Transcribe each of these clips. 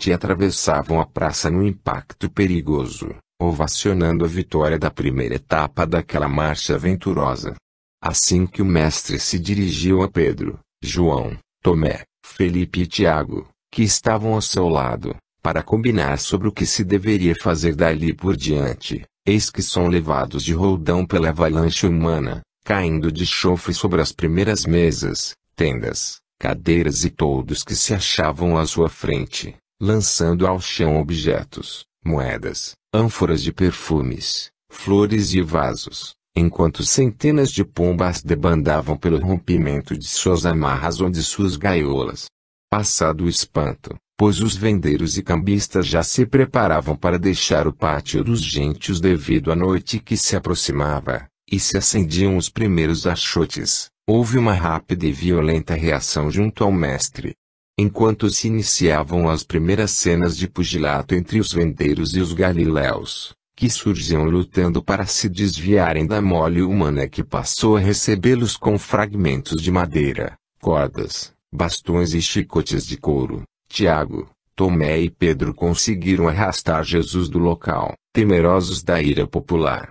e atravessavam a praça num impacto perigoso, ovacionando a vitória da primeira etapa daquela marcha aventurosa. Assim que o mestre se dirigiu a Pedro, João, Tomé, Felipe e Tiago, que estavam ao seu lado, para combinar sobre o que se deveria fazer dali por diante, eis que são levados de roldão pela avalanche humana, caindo de chofre sobre as primeiras mesas, tendas, cadeiras e toldos que se achavam à sua frente, lançando ao chão objetos, moedas, ânforas de perfumes, flores e vasos, enquanto centenas de pombas debandavam pelo rompimento de suas amarras ou de suas gaiolas. Passado o espanto, pois os vendeiros e cambistas já se preparavam para deixar o pátio dos gentios devido à noite que se aproximava, e se acendiam os primeiros achotes, houve uma rápida e violenta reação junto ao mestre. Enquanto se iniciavam as primeiras cenas de pugilato entre os vendeiros e os galileus, que surgiam lutando para se desviarem da mole humana que passou a recebê-los com fragmentos de madeira, cordas, bastões e chicotes de couro, Tiago, Tomé e Pedro conseguiram arrastar Jesus do local, temerosos da ira popular.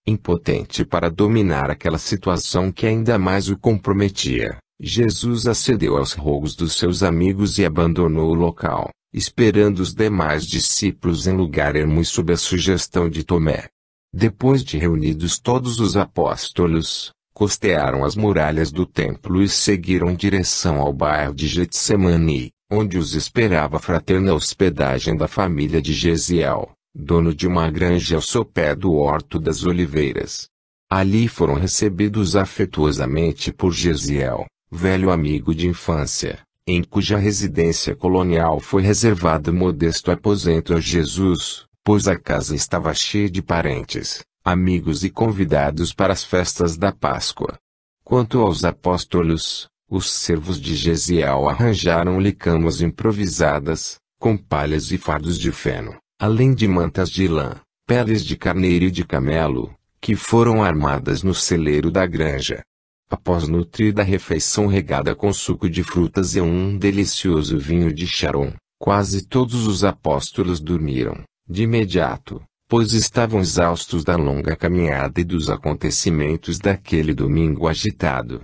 Impotente para dominar aquela situação que ainda mais o comprometia, Jesus acedeu aos rogos dos seus amigos e abandonou o local, esperando os demais discípulos em lugar ermo e sob a sugestão de Tomé. Depois de reunidos todos os apóstolos, costearam as muralhas do templo e seguiram em direção ao bairro de Getsemani, onde os esperava a fraterna hospedagem da família de Gesiel, dono de uma granja ao sopé do Horto das Oliveiras. Ali foram recebidos afetuosamente por Gesiel, velho amigo de infância, em cuja residência colonial foi reservado modesto aposento a Jesus, pois a casa estava cheia de parentes, amigos e convidados para as festas da Páscoa. Quanto aos apóstolos, os servos de Gesiel arranjaram-lhe camas improvisadas, com palhas e fardos de feno, além de mantas de lã, peles de carneiro e de camelo, que foram armadas no celeiro da granja. Após nutrida refeição regada com suco de frutas e um delicioso vinho de Sharon, quase todos os apóstolos dormiram, de imediato, pois estavam exaustos da longa caminhada e dos acontecimentos daquele domingo agitado.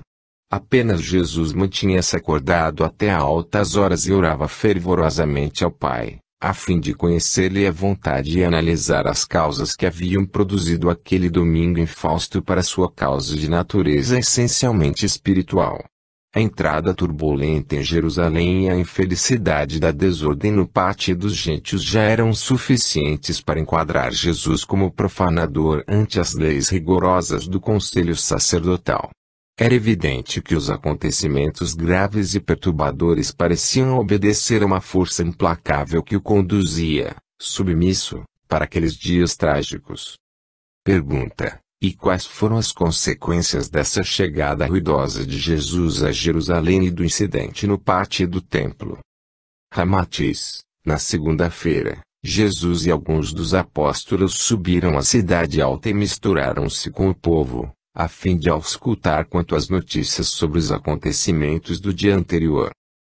Apenas Jesus mantinha-se acordado até altas horas e orava fervorosamente ao Pai, a fim de conhecer-lhe a vontade e analisar as causas que haviam produzido aquele domingo infausto para sua causa de natureza essencialmente espiritual. A entrada turbulenta em Jerusalém e a infelicidade da desordem no pátio dos gentios já eram suficientes para enquadrar Jesus como profanador ante as leis rigorosas do conselho sacerdotal. Era evidente que os acontecimentos graves e perturbadores pareciam obedecer a uma força implacável que o conduzia, submisso, para aqueles dias trágicos. Pergunta: e quais foram as consequências dessa chegada ruidosa de Jesus a Jerusalém e do incidente no pátio do templo? Ramatiz: na segunda-feira, Jesus e alguns dos apóstolos subiram à cidade alta e misturaram-se com o povo, a fim de auscultar quanto às notícias sobre os acontecimentos do dia anterior.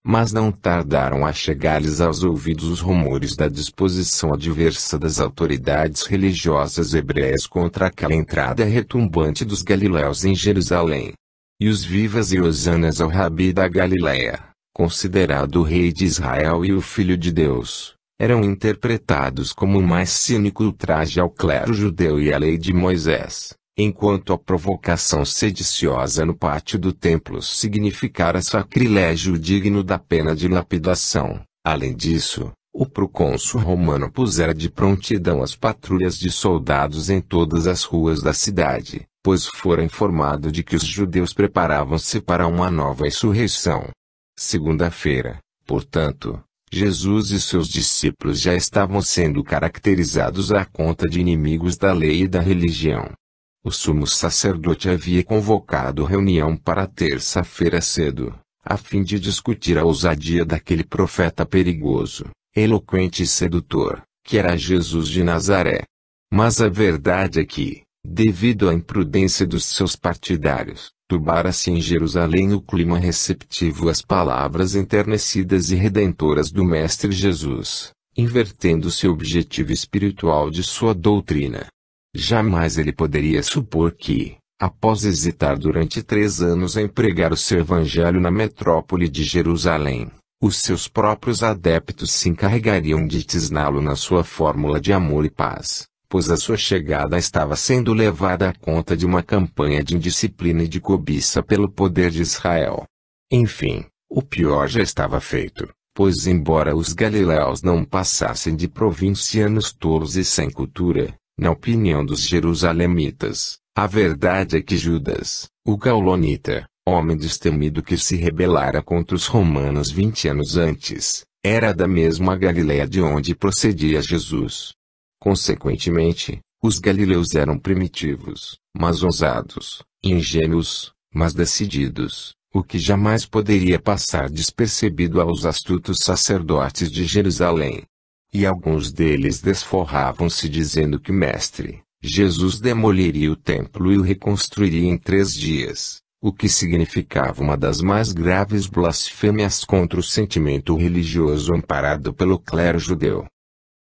Mas não tardaram a chegar-lhes aos ouvidos os rumores da disposição adversa das autoridades religiosas hebreias contra aquela entrada retumbante dos galileus em Jerusalém. E os vivas e hosanas ao Rabi da Galileia, considerado o rei de Israel e o filho de Deus, eram interpretados como o mais cínico ultraje ao clero judeu e à lei de Moisés. Enquanto a provocação sediciosa no pátio do templo significara sacrilégio digno da pena de lapidação. Além disso, o procônsul romano pusera de prontidão as patrulhas de soldados em todas as ruas da cidade, pois fora informado de que os judeus preparavam-se para uma nova insurreição. Segunda-feira, portanto, Jesus e seus discípulos já estavam sendo caracterizados à conta de inimigos da lei e da religião. O sumo sacerdote havia convocado reunião para terça-feira cedo, a fim de discutir a ousadia daquele profeta perigoso, eloquente e sedutor, que era Jesus de Nazaré. Mas a verdade é que, devido à imprudência dos seus partidários, Turbara-se em Jerusalém o clima receptivo às palavras enternecidas e redentoras do Mestre Jesus, invertendo-se o objetivo espiritual de sua doutrina. Jamais ele poderia supor que, após hesitar durante 3 anos em pregar o seu evangelho na metrópole de Jerusalém, os seus próprios adeptos se encarregariam de tisná-lo na sua fórmula de amor e paz, pois a sua chegada estava sendo levada à conta de uma campanha de indisciplina e de cobiça pelo poder de Israel. Enfim, o pior já estava feito, pois embora os galileus não passassem de provincianos tolos e sem cultura, na opinião dos jerusalemitas, a verdade é que Judas, o gaulonita, homem destemido que se rebelara contra os romanos 20 anos antes, era da mesma Galileia de onde procedia Jesus. Consequentemente, os galileus eram primitivos, mas ousados, ingênuos, mas decididos, o que jamais poderia passar despercebido aos astutos sacerdotes de Jerusalém. E alguns deles desforravam-se dizendo que o Mestre, Jesus demoliria o templo e o reconstruiria em 3 dias, o que significava uma das mais graves blasfêmias contra o sentimento religioso amparado pelo clero judeu.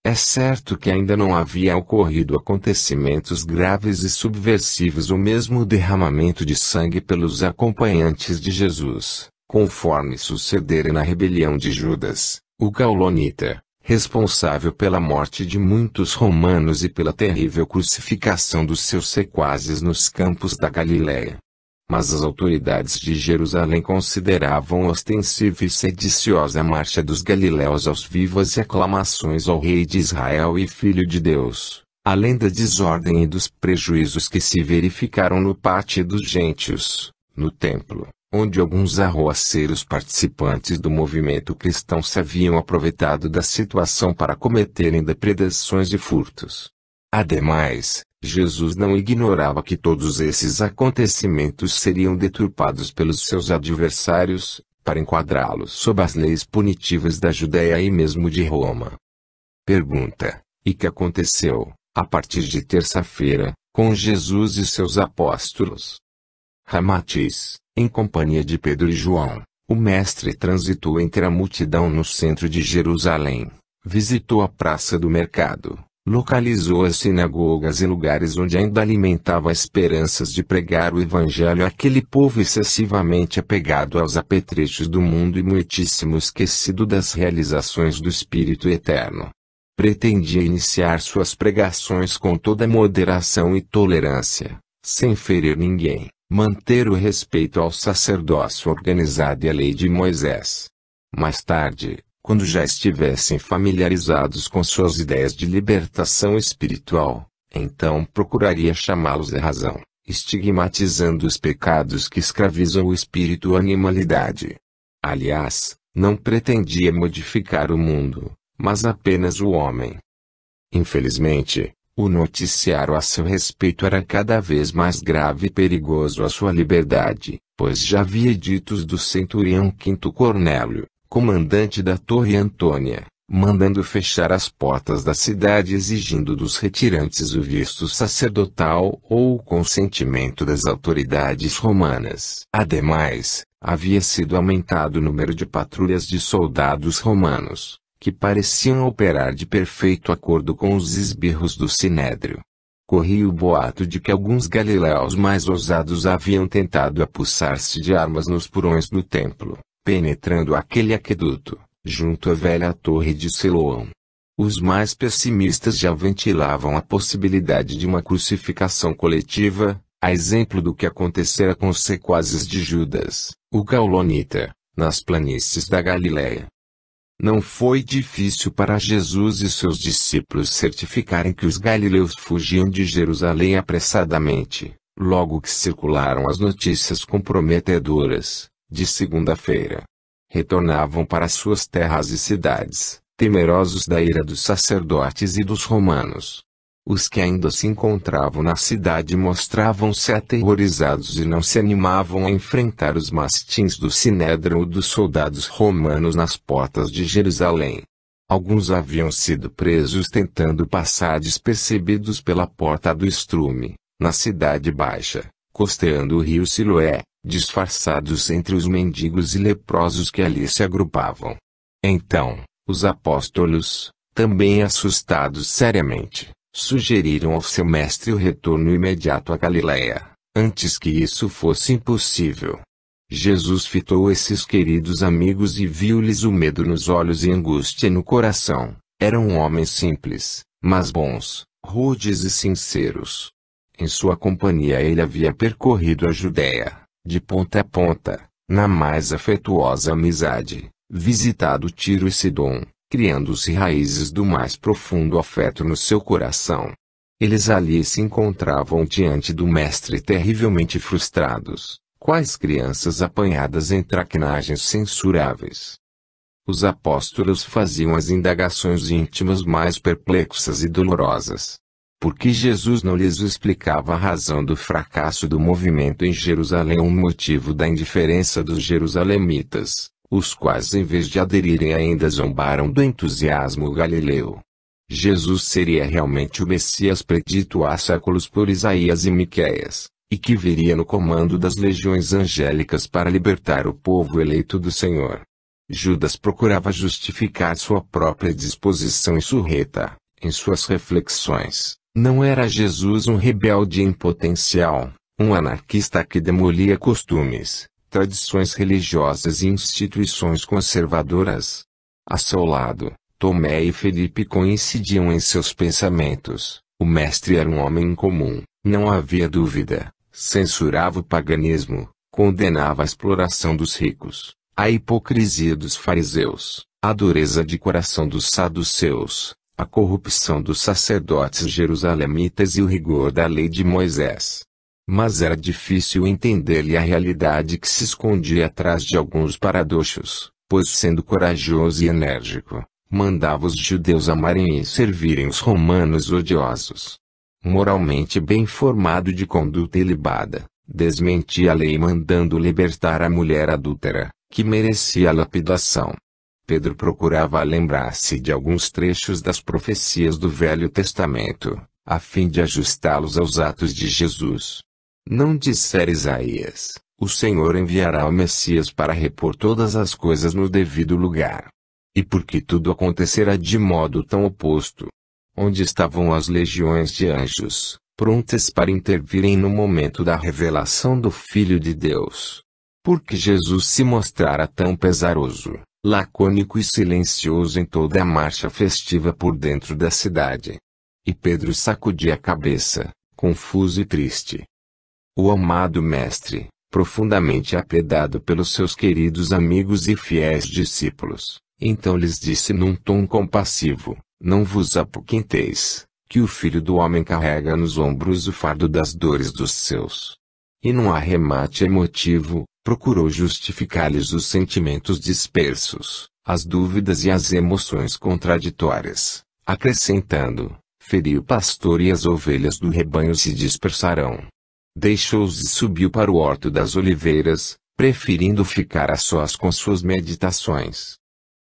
É certo que ainda não havia ocorrido acontecimentos graves e subversivos ou mesmo derramamento de sangue pelos acompanhantes de Jesus, conforme sucedera na rebelião de Judas, o gaulonita, responsável pela morte de muitos romanos e pela terrível crucificação dos seus sequazes nos campos da Galiléia. Mas as autoridades de Jerusalém consideravam ostensiva e sediciosa a marcha dos galileus aos vivas e aclamações ao Rei de Israel e Filho de Deus, além da desordem e dos prejuízos que se verificaram no pátio dos gentios, no templo, onde alguns arruaceiros participantes do movimento cristão se haviam aproveitado da situação para cometerem depredações e furtos. Ademais, Jesus não ignorava que todos esses acontecimentos seriam deturpados pelos seus adversários, para enquadrá-los sob as leis punitivas da Judéia e mesmo de Roma. Pergunta: e que aconteceu, a partir de terça-feira, com Jesus e seus apóstolos? Ramatiz, em companhia de Pedro e João, o Mestre transitou entre a multidão no centro de Jerusalém, visitou a praça do mercado, localizou as sinagogas e lugares onde ainda alimentava esperanças de pregar o Evangelho àquele povo excessivamente apegado aos apetrechos do mundo e muitíssimo esquecido das realizações do Espírito Eterno. Pretendia iniciar suas pregações com toda moderação e tolerância, sem ferir ninguém, manter o respeito ao sacerdócio organizado e à lei de Moisés. Mais tarde, quando já estivessem familiarizados com suas ideias de libertação espiritual, então procuraria chamá-los à razão, estigmatizando os pecados que escravizam o espírito e a animalidade. Aliás, não pretendia modificar o mundo, mas apenas o homem. Infelizmente, o noticiário a seu respeito era cada vez mais grave e perigoso à sua liberdade, pois já havia editos do centurião Quinto Cornélio, comandante da Torre Antônia, mandando fechar as portas da cidade exigindo dos retirantes o visto sacerdotal ou o consentimento das autoridades romanas. Ademais, havia sido aumentado o número de patrulhas de soldados romanos, que pareciam operar de perfeito acordo com os esbirros do Sinédrio. Corria o boato de que alguns galileus mais ousados haviam tentado apossar-se de armas nos porões do templo, penetrando aquele aqueduto, junto à velha torre de Siloão. Os mais pessimistas já ventilavam a possibilidade de uma crucificação coletiva, a exemplo do que acontecera com os sequazes de Judas, o gaulonita, nas planícies da Galiléia. Não foi difícil para Jesus e seus discípulos certificarem que os galileus fugiam de Jerusalém apressadamente, logo que circularam as notícias comprometedoras, de segunda-feira. Retornavam para suas terras e cidades, temerosos da ira dos sacerdotes e dos romanos. Os que ainda se encontravam na cidade mostravam-se aterrorizados e não se animavam a enfrentar os mastins do Sinédrio ou dos soldados romanos nas portas de Jerusalém. Alguns haviam sido presos tentando passar despercebidos pela porta do estrume, na cidade baixa, costeando o rio Siloé. disfarçados entre os mendigos e leprosos que ali se agrupavam. Então, os apóstolos, também assustados seriamente, sugeriram ao seu mestre o retorno imediato à Galiléia, antes que isso fosse impossível. Jesus fitou esses queridos amigos e viu-lhes o medo nos olhos e angústia no coração. Eram homens simples, mas bons, rudes e sinceros. Em sua companhia ele havia percorrido a Judéia, de ponta a ponta, na mais afetuosa amizade, visitado Tiro e Sidom, criando-se raízes do mais profundo afeto no seu coração. Eles ali se encontravam diante do Mestre terrivelmente frustrados, quais crianças apanhadas em traquinagens censuráveis. Os apóstolos faziam as indagações íntimas mais perplexas e dolorosas. Por que Jesus não lhes explicava a razão do fracasso do movimento em Jerusalém, o motivo da indiferença dos jerusalemitas, os quais em vez de aderirem ainda zombaram do entusiasmo galileu? Jesus seria realmente o Messias predito há séculos por Isaías e Miqueias, e que viria no comando das legiões angélicas para libertar o povo eleito do Senhor. Judas procurava justificar sua própria disposição insurreta, em suas reflexões. Não era Jesus um rebelde em potencial, um anarquista que demolia costumes, tradições religiosas e instituições conservadoras? A seu lado, Tomé e Felipe coincidiam em seus pensamentos. O mestre era um homem comum, não havia dúvida. Censurava o paganismo, condenava a exploração dos ricos, a hipocrisia dos fariseus, a dureza de coração dos saduceus, a corrupção dos sacerdotes jerusalemitas e o rigor da lei de Moisés. Mas era difícil entender-lhe a realidade que se escondia atrás de alguns paradoxos, pois sendo corajoso e enérgico, mandava os judeus amarem e servirem os romanos odiosos. Moralmente bem formado de conduta ilibada, desmentia a lei mandando libertar a mulher adúltera, que merecia a lapidação. Pedro procurava lembrar-se de alguns trechos das profecias do Velho Testamento, a fim de ajustá-los aos atos de Jesus. Não dissera Isaías, o Senhor enviará o Messias para repor todas as coisas no devido lugar. E por que tudo acontecerá de modo tão oposto? Onde estavam as legiões de anjos, prontas para intervirem no momento da revelação do Filho de Deus? Por que Jesus se mostrara tão pesaroso, lacônico e silencioso em toda a marcha festiva por dentro da cidade? E Pedro sacudia a cabeça, confuso e triste. O amado Mestre, profundamente apiedado pelos seus queridos amigos e fiéis discípulos, então lhes disse num tom compassivo: não vos apoquenteis, que o Filho do Homem carrega nos ombros o fardo das dores dos seus. E num arremate emotivo, procurou justificar-lhes os sentimentos dispersos, as dúvidas e as emoções contraditórias, acrescentando: feri o pastor e as ovelhas do rebanho se dispersarão. Deixou-os e subiu para o Horto das Oliveiras, preferindo ficar a sós com suas meditações.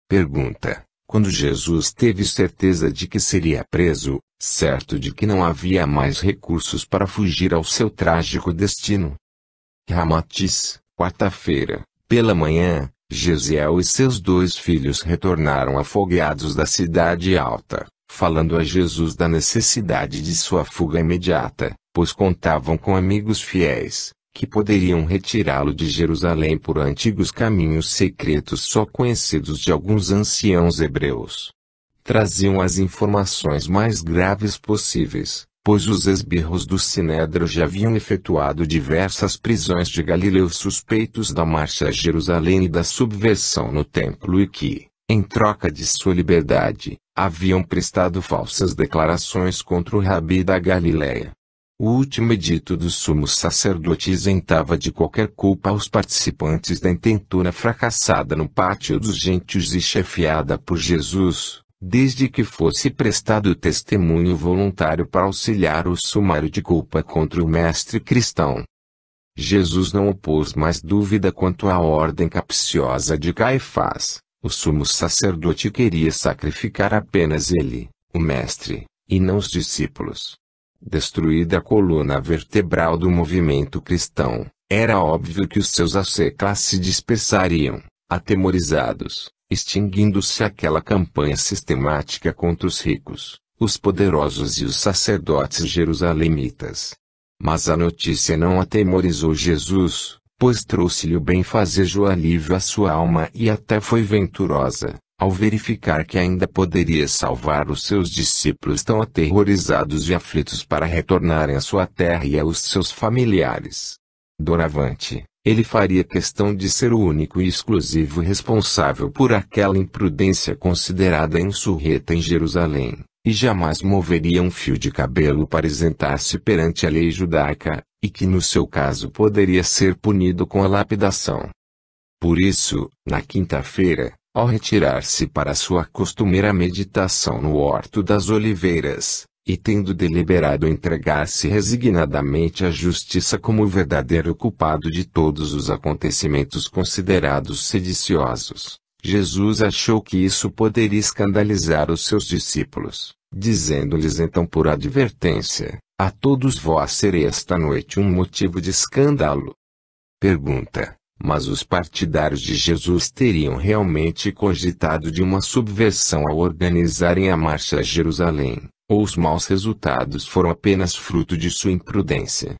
Pergunta: quando Jesus teve certeza de que seria preso, certo de que não havia mais recursos para fugir ao seu trágico destino? Ramatiz, quarta-feira, pela manhã, Gesiel e seus 2 filhos retornaram afogueados da cidade alta, falando a Jesus da necessidade de sua fuga imediata, pois contavam com amigos fiéis, que poderiam retirá-lo de Jerusalém por antigos caminhos secretos só conhecidos de alguns anciãos hebreus. Traziam as informações mais graves possíveis, pois os esbirros do Sinédrio já haviam efetuado diversas prisões de galileus suspeitos da marcha a Jerusalém e da subversão no templo e que, em troca de sua liberdade, haviam prestado falsas declarações contra o Rabi da Galiléia. O último edito do sumo sacerdote isentava de qualquer culpa os participantes da intentona fracassada no pátio dos gentios e chefiada por Jesus, desde que fosse prestado testemunho voluntário para auxiliar o sumário de culpa contra o mestre cristão. Jesus não opôs mais dúvida quanto à ordem capciosa de Caifás. O sumo sacerdote queria sacrificar apenas ele, o mestre, e não os discípulos. Destruída a coluna vertebral do movimento cristão, Era óbvio que os seus asseclas se dispersariam, atemorizados, extinguindo-se aquela campanha sistemática contra os ricos, os poderosos e os sacerdotes jerusalemitas. Mas a notícia não atemorizou Jesus, pois trouxe-lhe o benfazejo alívio à sua alma e até foi venturosa, ao verificar que ainda poderia salvar os seus discípulos tão aterrorizados e aflitos para retornarem à sua terra e aos seus familiares. Doravante, ele faria questão de ser o único e exclusivo responsável por aquela imprudência considerada insurreta em Jerusalém, e jamais moveria um fio de cabelo para isentar-se perante a lei judaica, e que no seu caso poderia ser punido com a lapidação. Por isso, na quinta-feira, ao retirar-se para sua costumeira meditação no Horto das Oliveiras, e tendo deliberado entregar-se resignadamente à justiça como o verdadeiro culpado de todos os acontecimentos considerados sediciosos, Jesus achou que isso poderia escandalizar os seus discípulos, dizendo-lhes então por advertência: a todos vós serei esta noite um motivo de escândalo. Pergunta: mas os partidários de Jesus teriam realmente cogitado de uma subversão ao organizarem a marcha a Jerusalém, ou os maus resultados foram apenas fruto de sua imprudência?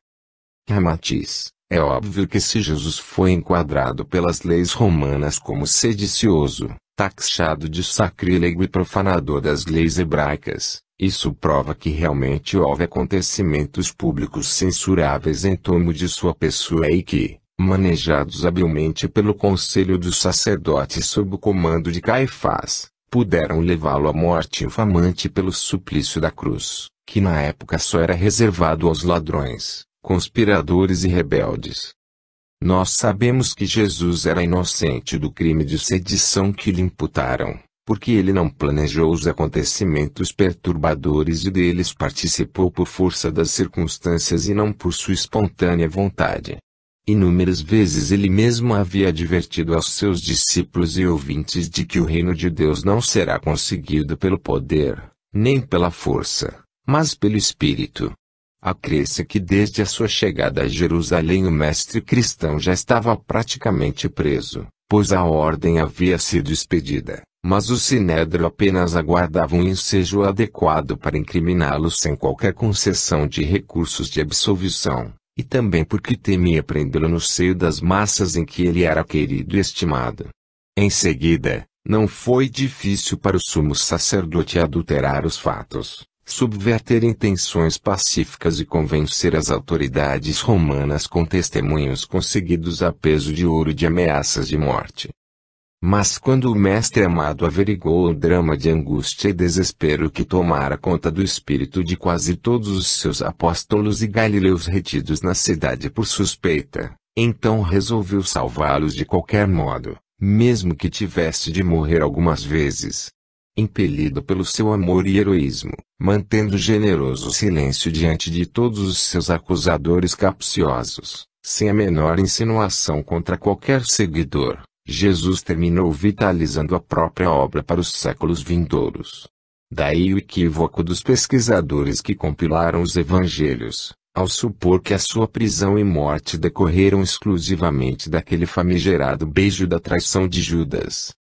Matiz: é óbvio que se Jesus foi enquadrado pelas leis romanas como sedicioso, taxado de sacrílego e profanador das leis hebraicas, isso prova que realmente houve acontecimentos públicos censuráveis em torno de sua pessoa e que, manejados habilmente pelo conselho dos sacerdotes sob o comando de Caifás, puderam levá-lo à morte infamante pelo suplício da cruz, que na época só era reservado aos ladrões, conspiradores e rebeldes. Nós sabemos que Jesus era inocente do crime de sedição que lhe imputaram, porque ele não planejou os acontecimentos perturbadores e deles participou por força das circunstâncias e não por sua espontânea vontade. Inúmeras vezes ele mesmo havia advertido aos seus discípulos e ouvintes de que o reino de Deus não será conseguido pelo poder, nem pela força, mas pelo Espírito. Acresce que desde a sua chegada a Jerusalém o mestre cristão já estava praticamente preso, pois a ordem havia sido expedida, mas o Sinédrio apenas aguardava um ensejo adequado para incriminá-lo sem qualquer concessão de recursos de absolvição. E também porque temia prendê-lo no seio das massas em que ele era querido e estimado. Em seguida, não foi difícil para o sumo sacerdote adulterar os fatos, subverter intenções pacíficas e convencer as autoridades romanas com testemunhos conseguidos a peso de ouro de ameaças de morte. Mas quando o mestre amado averiguou o drama de angústia e desespero que tomara conta do espírito de quase todos os seus apóstolos e galileus retidos na cidade por suspeita, então resolveu salvá-los de qualquer modo, mesmo que tivesse de morrer algumas vezes. Impelido pelo seu amor e heroísmo, mantendo generoso silêncio diante de todos os seus acusadores capciosos, sem a menor insinuação contra qualquer seguidor, Jesus terminou vitalizando a própria obra para os séculos vindouros. Daí o equívoco dos pesquisadores que compilaram os evangelhos, ao supor que a sua prisão e morte decorreram exclusivamente daquele famigerado beijo da traição de Judas.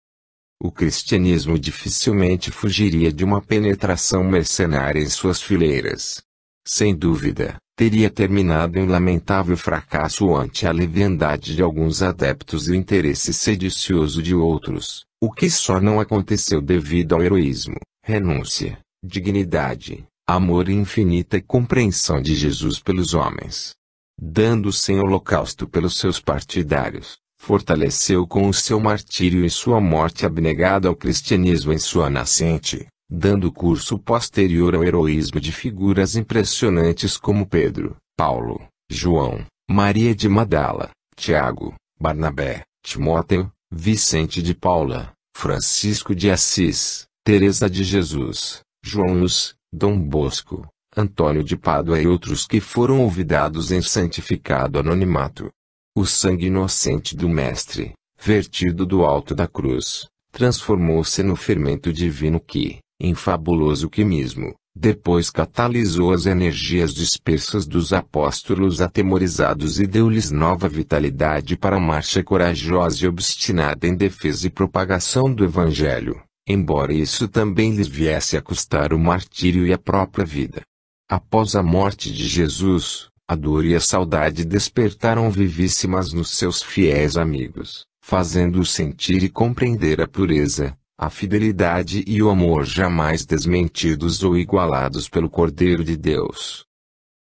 O cristianismo dificilmente fugiria de uma penetração mercenária em suas fileiras. Sem dúvida, teria terminado em lamentável fracasso ante a leviandade de alguns adeptos e o interesse sedicioso de outros, o que só não aconteceu devido ao heroísmo, renúncia, dignidade, amor e infinita compreensão de Jesus pelos homens. Dando-se em holocausto pelos seus partidários, fortaleceu com o seu martírio e sua morte abnegada ao cristianismo em sua nascente, dando curso posterior ao heroísmo de figuras impressionantes como Pedro, Paulo, João, Maria de Magdala, Tiago, Barnabé, Timóteo, Vicente de Paula, Francisco de Assis, Teresa de Jesus, João Hus, Dom Bosco, Antônio de Pádua e outros que foram olvidados em santificado anonimato. O sangue inocente do Mestre, vertido do alto da cruz, transformou-se no fermento divino que, em fabuloso quimismo, Depois catalisou as energias dispersas dos apóstolos atemorizados e deu-lhes nova vitalidade para a marcha corajosa e obstinada em defesa e propagação do Evangelho, embora isso também lhes viesse a custar o martírio e a própria vida. Após a morte de Jesus, a dor e a saudade despertaram vivíssimas nos seus fiéis amigos, fazendo-os sentir e compreender a pureza, a fidelidade e o amor jamais desmentidos ou igualados pelo Cordeiro de Deus.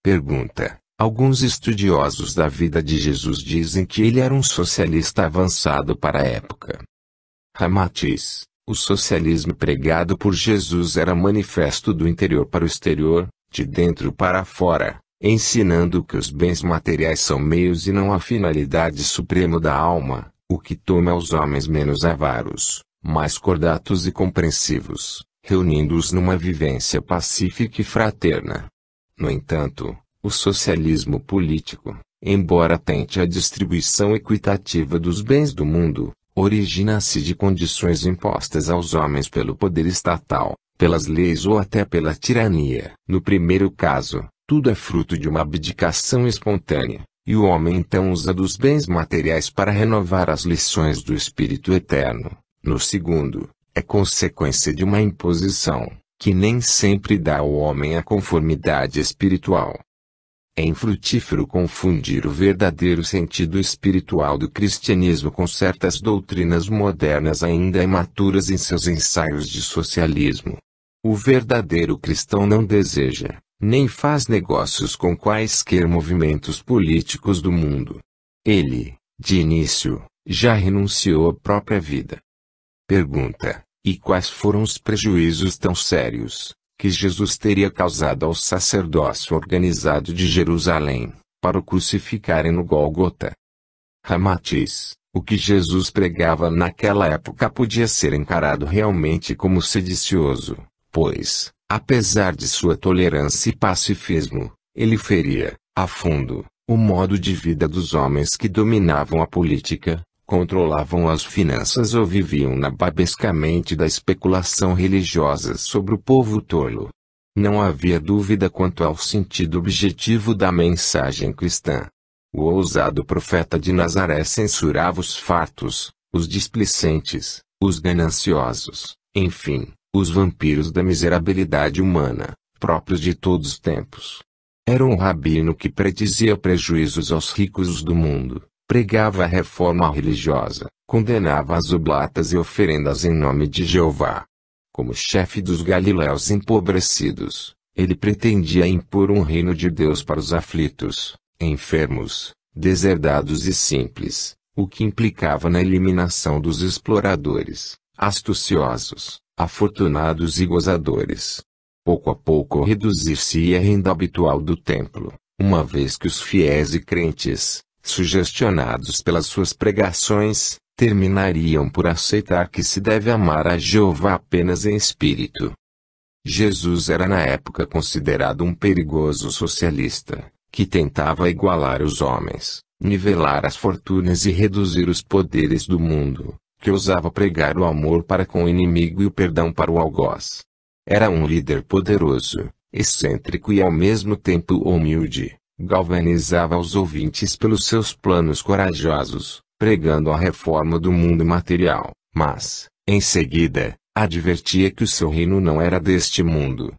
Pergunta: alguns estudiosos da vida de Jesus dizem que ele era um socialista avançado para a época. Ramatiz: o socialismo pregado por Jesus era manifesto do interior para o exterior, de dentro para fora, ensinando que os bens materiais são meios e não a finalidade suprema da alma, o que torna os homens menos avaros, mais cordatos e compreensivos, reunindo-os numa vivência pacífica e fraterna. No entanto, o socialismo político, embora tente a distribuição equitativa dos bens do mundo, origina-se de condições impostas aos homens pelo poder estatal, pelas leis ou até pela tirania. No primeiro caso, tudo é fruto de uma abdicação espontânea, e o homem então usa dos bens materiais para renovar as lições do Espírito Eterno. No segundo, é consequência de uma imposição, que nem sempre dá ao homem a conformidade espiritual. É infrutífero confundir o verdadeiro sentido espiritual do cristianismo com certas doutrinas modernas ainda imaturas em seus ensaios de socialismo. O verdadeiro cristão não deseja, nem faz negócios com quaisquer movimentos políticos do mundo. Ele, de início, já renunciou à própria vida. Pergunta: e quais foram os prejuízos tão sérios que Jesus teria causado ao sacerdócio organizado de Jerusalém, para o crucificarem no Gólgota? Ramatiz: o que Jesus pregava naquela época podia ser encarado realmente como sedicioso, pois, apesar de sua tolerância e pacifismo, ele feria, a fundo, o modo de vida dos homens que dominavam a política, controlavam as finanças ou viviam nababescamente da especulação religiosa sobre o povo tolo. Não havia dúvida quanto ao sentido objetivo da mensagem cristã. O ousado profeta de Nazaré censurava os fartos, os displicentes, os gananciosos, enfim, os vampiros da miserabilidade humana, próprios de todos os tempos. Era um rabino que predizia prejuízos aos ricos do mundo. Pregava a reforma religiosa, condenava as oblatas e oferendas em nome de Jeová. Como chefe dos galileus empobrecidos, ele pretendia impor um reino de Deus para os aflitos, enfermos, deserdados e simples, o que implicava na eliminação dos exploradores, astuciosos, afortunados e gozadores. Pouco a pouco reduzir-se-ia a renda habitual do templo, uma vez que os fiéis e crentes, sugestionados pelas suas pregações, terminariam por aceitar que se deve amar a Jeová apenas em espírito. Jesus era na época considerado um perigoso socialista, que tentava igualar os homens, nivelar as fortunas e reduzir os poderes do mundo, que ousava pregar o amor para com o inimigo e o perdão para o algoz. Era um líder poderoso, excêntrico e ao mesmo tempo humilde. Galvanizava os ouvintes pelos seus planos corajosos, pregando a reforma do mundo material, mas, em seguida, advertia que o seu reino não era deste mundo.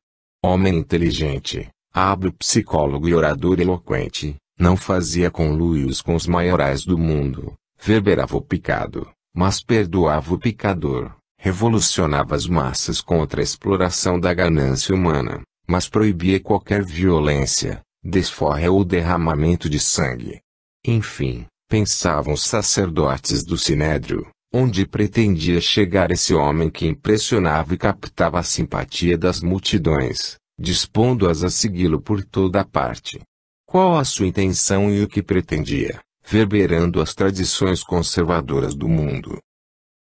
Homem inteligente, hábil psicólogo e orador eloquente, não fazia conluios com os maiorais do mundo, verberava o pecado, mas perdoava o pecador, revolucionava as massas contra a exploração da ganância humana, mas proibia qualquer violência, desforra ou derramamento de sangue. Enfim, pensavam os sacerdotes do Sinédrio, onde pretendia chegar esse homem que impressionava e captava a simpatia das multidões, dispondo-as a segui-lo por toda a parte. Qual a sua intenção e o que pretendia, verberando as tradições conservadoras do mundo?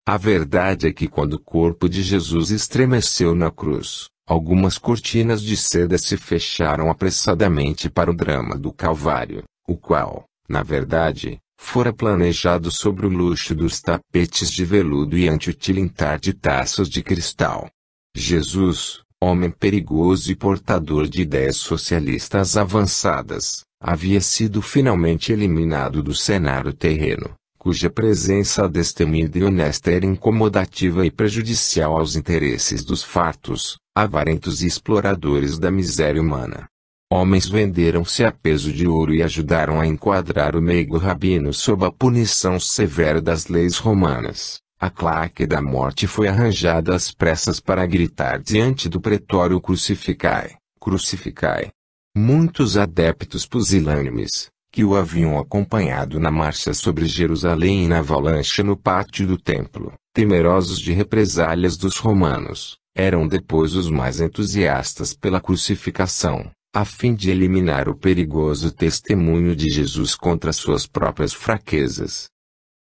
A verdade é que quando o corpo de Jesus estremeceu na cruz, algumas cortinas de seda se fecharam apressadamente para o drama do Calvário, o qual, na verdade, fora planejado sobre o luxo dos tapetes de veludo e ante o tilintar de taças de cristal. Jesus, homem perigoso e portador de ideias socialistas avançadas, havia sido finalmente eliminado do cenário terreno, cuja presença destemida e honesta era incomodativa e prejudicial aos interesses dos fartos, avarentos e exploradores da miséria humana. Homens venderam-se a peso de ouro e ajudaram a enquadrar o meigo rabino sob a punição severa das leis romanas. A claque da morte foi arranjada às pressas para gritar diante do pretório: crucificai, crucificai. Muitos adeptos pusilânimes, que o haviam acompanhado na marcha sobre Jerusalém e na avalanche no pátio do templo, temerosos de represálias dos romanos, eram depois os mais entusiastas pela crucificação, a fim de eliminar o perigoso testemunho de Jesus contra suas próprias fraquezas.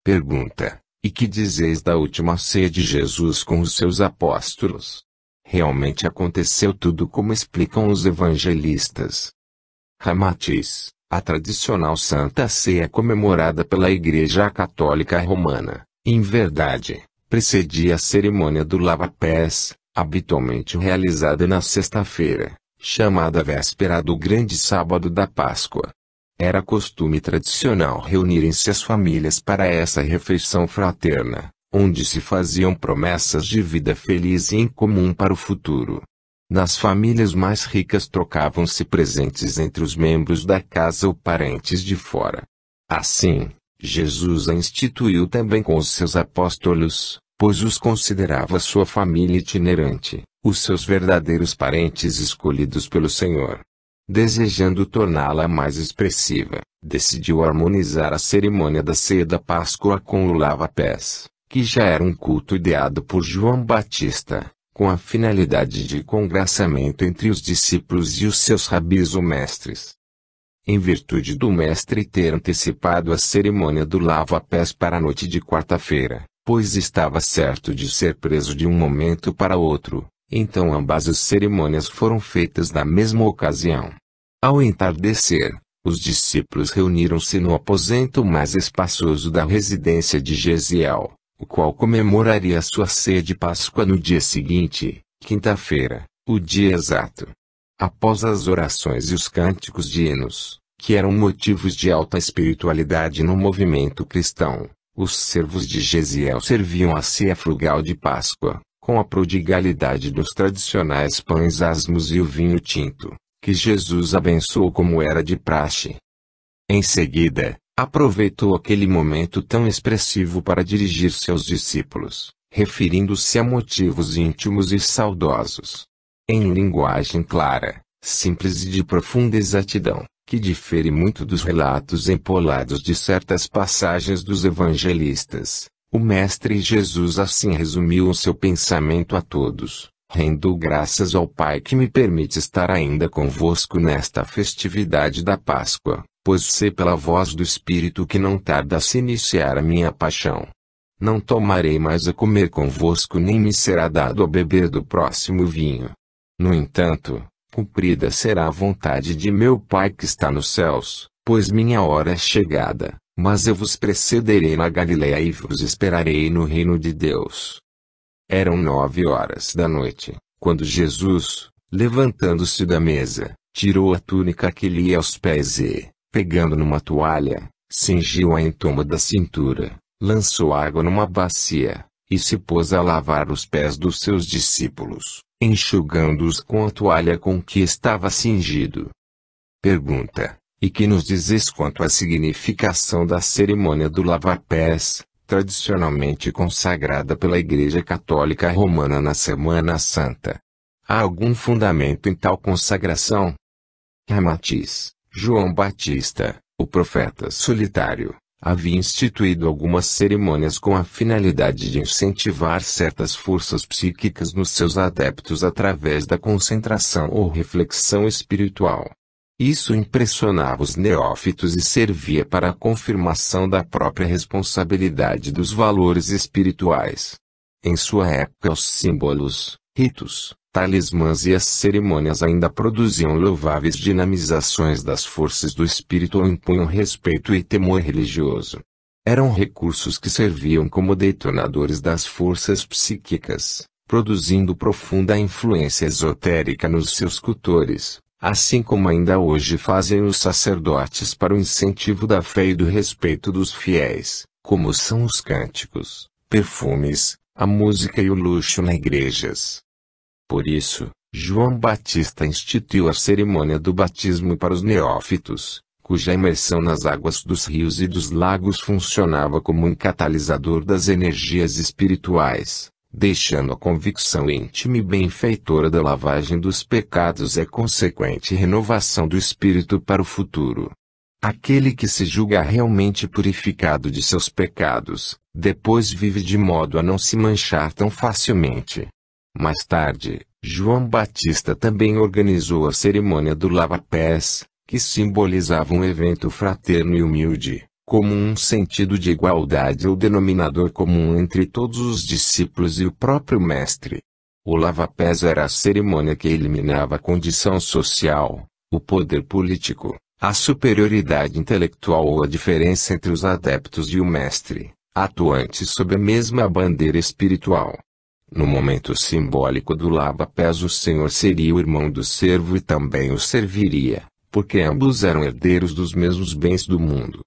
Pergunta: e que dizeis da última ceia de Jesus com os seus apóstolos? Realmente aconteceu tudo como explicam os evangelistas? Ramatiz: a tradicional Santa Ceia comemorada pela Igreja Católica Romana, em verdade, precedia a cerimônia do lava-pés, habitualmente realizada na sexta-feira, chamada véspera do grande sábado da Páscoa. Era costume tradicional reunirem-se as famílias para essa refeição fraterna, onde se faziam promessas de vida feliz e em comum para o futuro. Nas famílias mais ricas trocavam-se presentes entre os membros da casa ou parentes de fora. Assim, Jesus a instituiu também com os seus apóstolos, pois os considerava sua família itinerante, os seus verdadeiros parentes escolhidos pelo Senhor. Desejando torná-la mais expressiva, decidiu harmonizar a cerimônia da ceia da Páscoa com o lava-pés, que já era um culto ideado por João Batista, com a finalidade de congraçamento entre os discípulos e os seus rabis ou mestres. Em virtude do mestre ter antecipado a cerimônia do lava-pés para a noite de quarta-feira, pois estava certo de ser preso de um momento para outro, então ambas as cerimônias foram feitas na mesma ocasião. Ao entardecer, os discípulos reuniram-se no aposento mais espaçoso da residência de Gesiel, o qual comemoraria sua ceia de Páscoa no dia seguinte, quinta-feira, o dia exato. Após as orações e os cânticos de hinos, que eram motivos de alta espiritualidade no movimento cristão, os servos de Gesiel serviam a ceia frugal de Páscoa, com a prodigalidade dos tradicionais pães asmos e o vinho tinto, que Jesus abençoou como era de praxe. Em seguida, aproveitou aquele momento tão expressivo para dirigir-se aos discípulos, referindo-se a motivos íntimos e saudosos. Em linguagem clara, simples e de profunda exatidão, que difere muito dos relatos empolados de certas passagens dos evangelistas, o Mestre Jesus assim resumiu o seu pensamento a todos: rendo graças ao Pai que me permite estar ainda convosco nesta festividade da Páscoa, pois sei pela voz do Espírito que não tarda a se iniciar a minha paixão. Não tomarei mais a comer convosco nem me será dado a beber do próximo vinho. No entanto, cumprida será a vontade de meu Pai que está nos céus, pois minha hora é chegada, mas eu vos precederei na Galileia e vos esperarei no reino de Deus. Eram 9 horas da noite, quando Jesus, levantando-se da mesa, tirou a túnica que lhe ia aos pés e, pegando numa toalha, cingiu-a em torno da cintura, lançou água numa bacia, e se pôs a lavar os pés dos seus discípulos, enxugando-os com a toalha com que estava cingido. Pergunta: e que nos dizes quanto à significação da cerimônia do lavar-pés, tradicionalmente consagrada pela Igreja Católica Romana na Semana Santa? Há algum fundamento em tal consagração? Ramatiz: João Batista, o profeta solitário, havia instituído algumas cerimônias com a finalidade de incentivar certas forças psíquicas nos seus adeptos através da concentração ou reflexão espiritual. Isso impressionava os neófitos e servia para a confirmação da própria responsabilidade dos valores espirituais. Em sua época os símbolos, ritos, talismãs e as cerimônias ainda produziam louváveis dinamizações das forças do espírito ou impunham respeito e temor religioso. Eram recursos que serviam como detonadores das forças psíquicas, produzindo profunda influência esotérica nos seus cultores, assim como ainda hoje fazem os sacerdotes para o incentivo da fé e do respeito dos fiéis, como são os cânticos, perfumes, a música e o luxo nas igrejas. Por isso, João Batista instituiu a cerimônia do batismo para os neófitos, cuja imersão nas águas dos rios e dos lagos funcionava como um catalisador das energias espirituais, deixando a convicção íntima e benfeitora da lavagem dos pecados e a consequente renovação do espírito para o futuro. Aquele que se julga realmente purificado de seus pecados, depois vive de modo a não se manchar tão facilmente. Mais tarde, João Batista também organizou a cerimônia do lava-pés, que simbolizava um evento fraterno e humilde, como um sentido de igualdade ou denominador comum entre todos os discípulos e o próprio Mestre. O lava-pés era a cerimônia que eliminava a condição social, o poder político, a superioridade intelectual ou a diferença entre os adeptos e o Mestre, atuantes sob a mesma bandeira espiritual. No momento simbólico do lava-pés, o Senhor seria o irmão do servo e também o serviria, porque ambos eram herdeiros dos mesmos bens do mundo.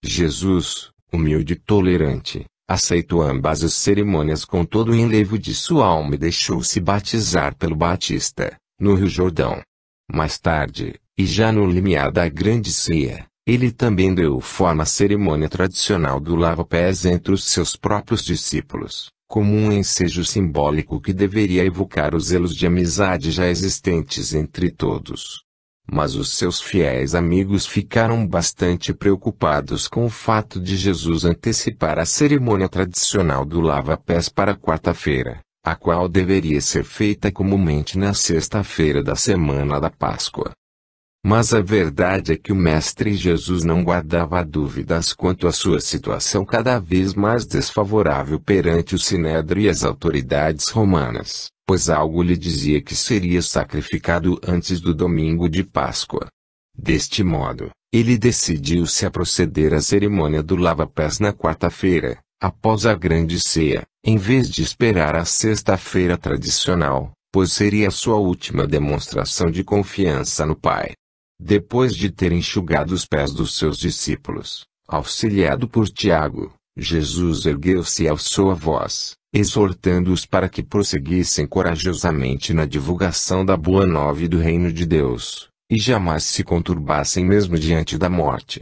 Jesus, humilde e tolerante, aceitou ambas as cerimônias com todo o enlevo de sua alma e deixou-se batizar pelo Batista, no Rio Jordão. Mais tarde, e já no limiar da grande ceia, ele também deu forma à cerimônia tradicional do lava-pés entre os seus próprios discípulos, como um ensejo simbólico que deveria evocar os elos de amizade já existentes entre todos. Mas os seus fiéis amigos ficaram bastante preocupados com o fato de Jesus antecipar a cerimônia tradicional do lava-pés para quarta-feira, a qual deveria ser feita comumente na sexta-feira da semana da Páscoa. Mas a verdade é que o Mestre Jesus não guardava dúvidas quanto à sua situação cada vez mais desfavorável perante o Sinédrio e as autoridades romanas, pois algo lhe dizia que seria sacrificado antes do domingo de Páscoa. Deste modo, ele decidiu-se a proceder à cerimônia do lava-pés na quarta-feira, após a grande ceia, em vez de esperar a sexta-feira tradicional, pois seria a sua última demonstração de confiança no Pai. Depois de ter enxugado os pés dos seus discípulos, auxiliado por Tiago, Jesus ergueu-se e alçou a voz, exortando-os para que prosseguissem corajosamente na divulgação da boa nova e do reino de Deus, e jamais se conturbassem mesmo diante da morte.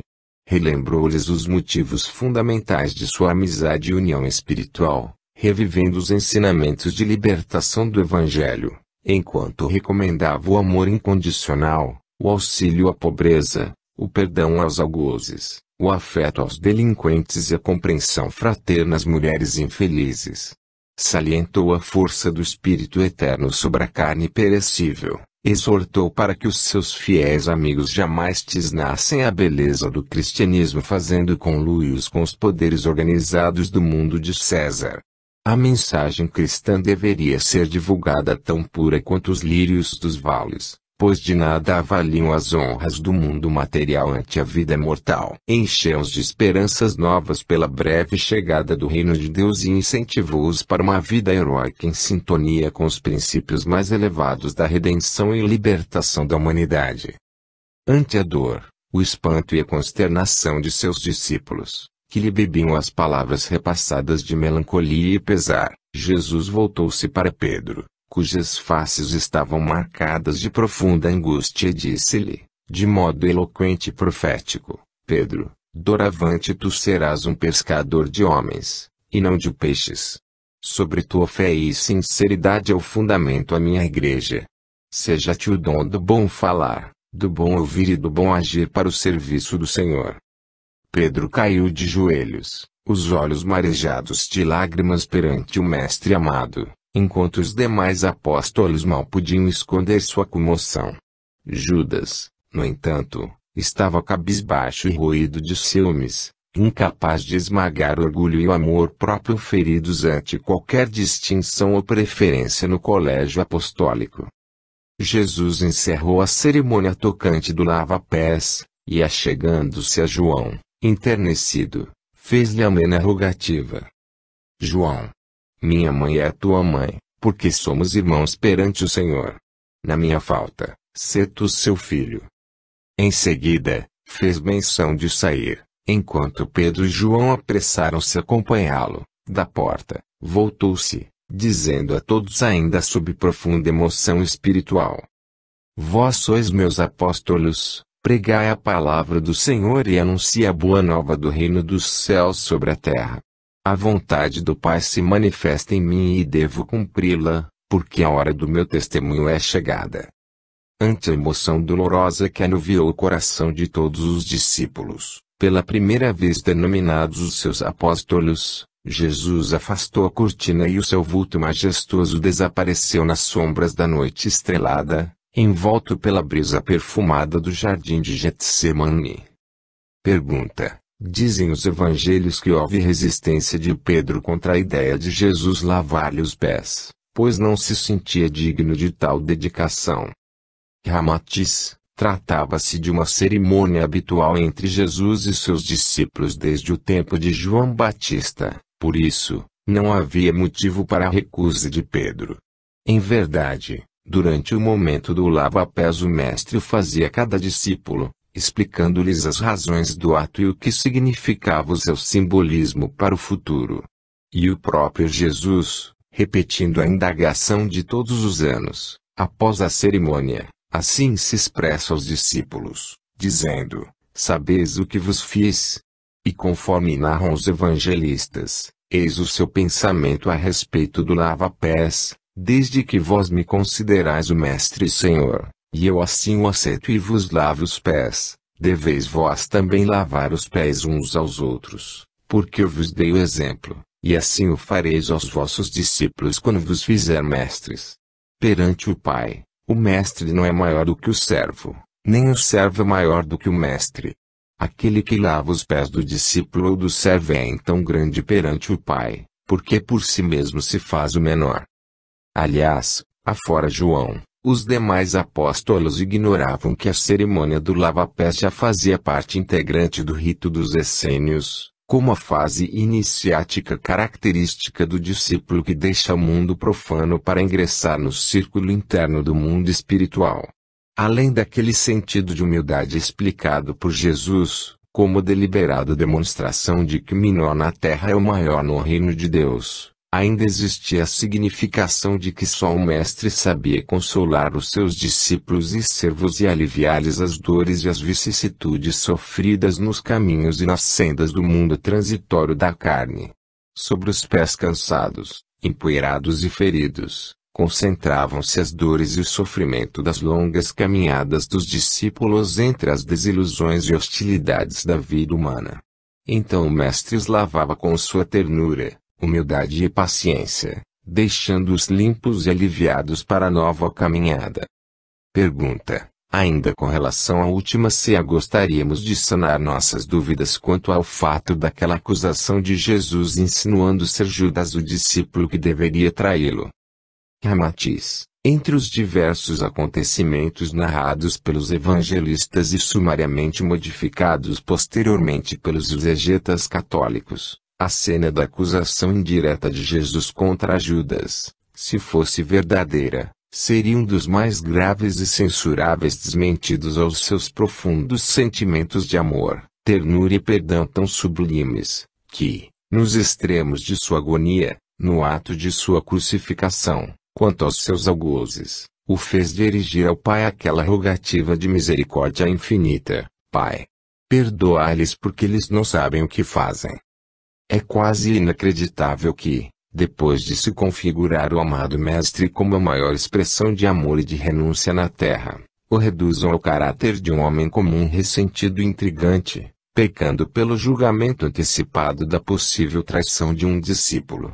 Relembrou-lhes os motivos fundamentais de sua amizade e união espiritual, revivendo os ensinamentos de libertação do Evangelho, enquanto recomendava o amor incondicional, o auxílio à pobreza, o perdão aos algozes, o afeto aos delinquentes e a compreensão fraterna às mulheres infelizes. Salientou a força do Espírito Eterno sobre a carne perecível, exortou para que os seus fiéis amigos jamais tisnassem a beleza do cristianismo fazendo conluios com os poderes organizados do mundo de César. A mensagem cristã deveria ser divulgada tão pura quanto os lírios dos vales, pois de nada avaliam as honras do mundo material ante a vida mortal. Encheu-os de esperanças novas pela breve chegada do reino de Deus e incentivou-os para uma vida heróica em sintonia com os princípios mais elevados da redenção e libertação da humanidade. Ante a dor, o espanto e a consternação de seus discípulos, que lhe bebiam as palavras repassadas de melancolia e pesar, Jesus voltou-se para Pedro, cujas faces estavam marcadas de profunda angústia e disse-lhe, de modo eloquente e profético, Pedro, doravante tu serás um pescador de homens, e não de peixes. Sobre tua fé e sinceridade é o fundamento a minha igreja. Seja-te o dom do bom falar, do bom ouvir e do bom agir para o serviço do Senhor. Pedro caiu de joelhos, os olhos marejados de lágrimas perante o Mestre amado, enquanto os demais apóstolos mal podiam esconder sua comoção. Judas, no entanto, estava cabisbaixo e roído de ciúmes, incapaz de esmagar o orgulho e o amor próprio feridos ante qualquer distinção ou preferência no colégio apostólico. Jesus encerrou a cerimônia tocante do lava-pés, e achegando-se a João, enternecido, fez-lhe amena rogativa. João, minha mãe é tua mãe, porque somos irmãos perante o Senhor. Na minha falta, sê tu seu filho. Em seguida, fez menção de sair, enquanto Pedro e João apressaram-se a acompanhá-lo, da porta, voltou-se, dizendo a todos ainda sob profunda emoção espiritual: Vós sois meus apóstolos, pregai a palavra do Senhor e anunciai a boa nova do reino dos céus sobre a terra. A vontade do Pai se manifesta em mim e devo cumpri-la, porque a hora do meu testemunho é chegada. Ante a emoção dolorosa que anuviou o coração de todos os discípulos, pela primeira vez denominados os seus apóstolos, Jesus afastou a cortina e o seu vulto majestoso desapareceu nas sombras da noite estrelada, envolto pela brisa perfumada do jardim de Getsemane. Pergunta: dizem os evangelhos que houve resistência de Pedro contra a ideia de Jesus lavar-lhe os pés, pois não se sentia digno de tal dedicação. Ramatiz, tratava-se de uma cerimônia habitual entre Jesus e seus discípulos desde o tempo de João Batista, por isso, não havia motivo para a recusa de Pedro. Em verdade, durante o momento do lava-pés o mestre o fazia a cada discípulo, explicando-lhes as razões do ato e o que significava o seu simbolismo para o futuro. E o próprio Jesus, repetindo a indagação de todos os anos, após a cerimônia, assim se expressa aos discípulos, dizendo: sabeis o que vos fiz? E conforme narram os evangelistas, eis o seu pensamento a respeito do lava-pés: desde que vós me considerais o Mestre e Senhor, e eu assim o aceito e vos lavo os pés, deveis vós também lavar os pés uns aos outros, porque eu vos dei o exemplo, e assim o fareis aos vossos discípulos quando vos fizer mestres. Perante o Pai, o mestre não é maior do que o servo, nem o servo é maior do que o mestre. Aquele que lava os pés do discípulo ou do servo é então grande perante o Pai, porque por si mesmo se faz o menor. Aliás, afora João, os demais apóstolos ignoravam que a cerimônia do lava-pés já fazia parte integrante do rito dos essênios, como a fase iniciática característica do discípulo que deixa o mundo profano para ingressar no círculo interno do mundo espiritual. Além daquele sentido de humildade explicado por Jesus, como deliberada demonstração de que o menor na terra é o maior no reino de Deus, ainda existia a significação de que só o Mestre sabia consolar os seus discípulos e servos e aliviar-lhes as dores e as vicissitudes sofridas nos caminhos e nas sendas do mundo transitório da carne. Sobre os pés cansados, empoeirados e feridos, concentravam-se as dores e o sofrimento das longas caminhadas dos discípulos entre as desilusões e hostilidades da vida humana. Então o Mestre os lavava com sua ternura, humildade e paciência, deixando-os limpos e aliviados para a nova caminhada. Pergunta: ainda com relação à última ceia gostaríamos de sanar nossas dúvidas quanto ao fato daquela acusação de Jesus insinuando ser Judas o discípulo que deveria traí-lo. Ramatiz: entre os diversos acontecimentos narrados pelos evangelistas e sumariamente modificados posteriormente pelos exegetas católicos, a cena da acusação indireta de Jesus contra Judas, se fosse verdadeira, seria um dos mais graves e censuráveis desmentidos aos seus profundos sentimentos de amor, ternura e perdão tão sublimes, que, nos extremos de sua agonia, no ato de sua crucificação, quanto aos seus algozes, o fez dirigir ao Pai aquela rogativa de misericórdia infinita: Pai, perdoa-lhes porque eles não sabem o que fazem. É quase inacreditável que, depois de se configurar o amado Mestre como a maior expressão de amor e de renúncia na terra, o reduzam ao caráter de um homem comum ressentido e intrigante, pecando pelo julgamento antecipado da possível traição de um discípulo.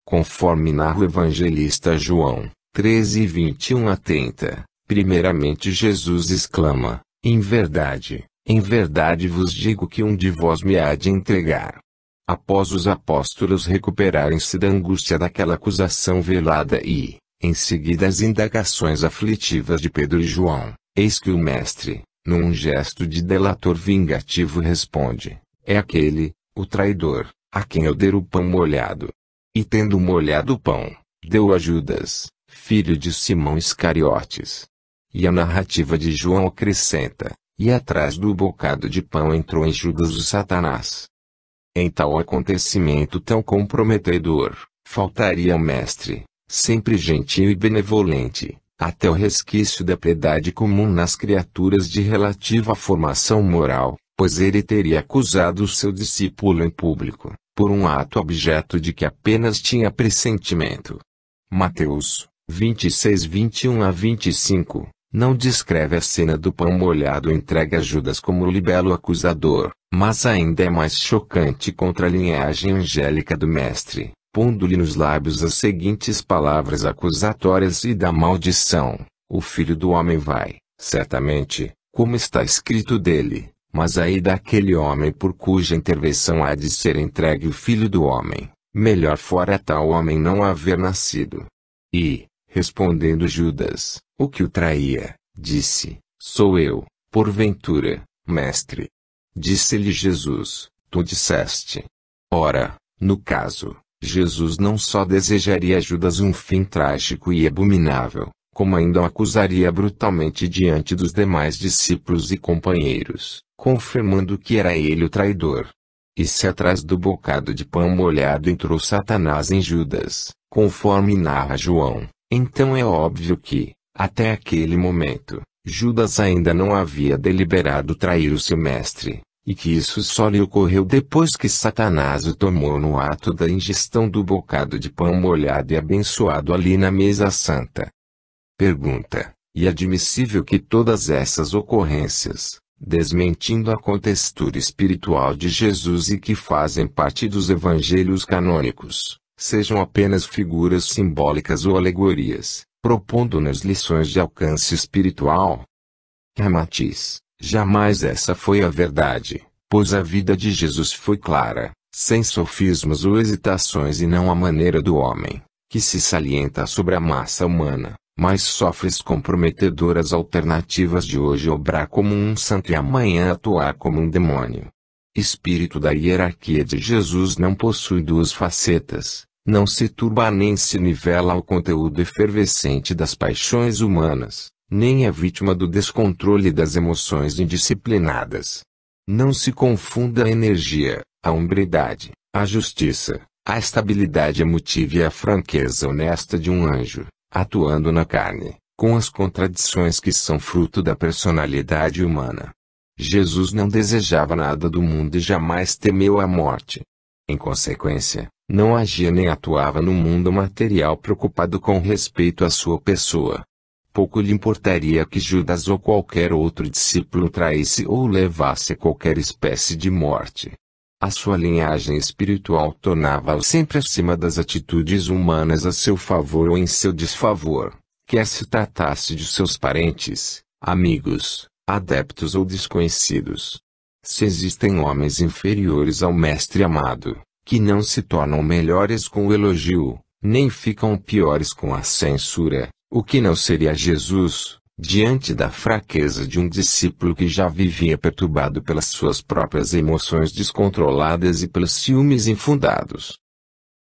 Conforme narra o evangelista João, 13:21 a 30, primeiramente Jesus exclama: em verdade vos digo que um de vós me há de entregar. Após os apóstolos recuperarem-se da angústia daquela acusação velada e, em seguida as indagações aflitivas de Pedro e João, eis que o Mestre, num gesto de delator vingativo responde: é aquele, o traidor, a quem eu der o pão molhado. E tendo molhado o pão, deu a Judas, filho de Simão Iscariotes. E a narrativa de João acrescenta, e atrás do bocado de pão entrou em Judas o Satanás. Em tal acontecimento tão comprometedor, faltaria ao mestre, sempre gentil e benevolente, até o resquício da piedade comum nas criaturas de relativa formação moral, pois ele teria acusado o seu discípulo em público, por um ato objeto de que apenas tinha pressentimento. Mateus 26, 21 a 25, não descreve a cena do pão molhado entregue a Judas como libelo acusador, mas ainda é mais chocante contra a linhagem angélica do mestre, pondo-lhe nos lábios as seguintes palavras acusatórias e da maldição: o Filho do Homem vai, certamente, como está escrito dele, mas aí daquele homem por cuja intervenção há de ser entregue o Filho do Homem, melhor fora tal homem não haver nascido. E, respondendo Judas, o que o traía, disse, sou eu, porventura, mestre. Disse-lhe Jesus, tu disseste. Ora, no caso, Jesus não só desejaria a Judas um fim trágico e abominável, como ainda o acusaria brutalmente diante dos demais discípulos e companheiros, confirmando que era ele o traidor. E se atrás do bocado de pão molhado entrou Satanás em Judas, conforme narra João, então é óbvio que, até aquele momento, Judas ainda não havia deliberado trair o seu mestre, e que isso só lhe ocorreu depois que Satanás o tomou no ato da ingestão do bocado de pão molhado e abençoado ali na mesa santa. Pergunta: e admissível que todas essas ocorrências, desmentindo a contextura espiritual de Jesus e que fazem parte dos evangelhos canônicos, sejam apenas figuras simbólicas ou alegorias, propondo-nos lições de alcance espiritual? Ramatiz: jamais essa foi a verdade, pois a vida de Jesus foi clara, sem sofismas ou hesitações e não à maneira do homem, que se salienta sobre a massa humana, mas sofre as comprometedoras alternativas de hoje obrar como um santo e amanhã atuar como um demônio. Espírito da hierarquia de Jesus não possui duas facetas, não se turba nem se nivela ao conteúdo efervescente das paixões humanas, nem é vítima do descontrole das emoções indisciplinadas. Não se confunda a energia, a hombridade, a justiça, a estabilidade emotiva e a franqueza honesta de um anjo, atuando na carne, com as contradições que são fruto da personalidade humana. Jesus não desejava nada do mundo e jamais temeu a morte. Em consequência, não agia nem atuava no mundo material preocupado com respeito à sua pessoa. Pouco lhe importaria que Judas ou qualquer outro discípulo traísse ou levasse a qualquer espécie de morte. A sua linhagem espiritual tornava-o sempre acima das atitudes humanas a seu favor ou em seu desfavor, quer se tratasse de seus parentes, amigos, adeptos ou desconhecidos. Se existem homens inferiores ao Mestre amado, que não se tornam melhores com o elogio, nem ficam piores com a censura, o que não seria Jesus, diante da fraqueza de um discípulo que já vivia perturbado pelas suas próprias emoções descontroladas e pelos ciúmes infundados.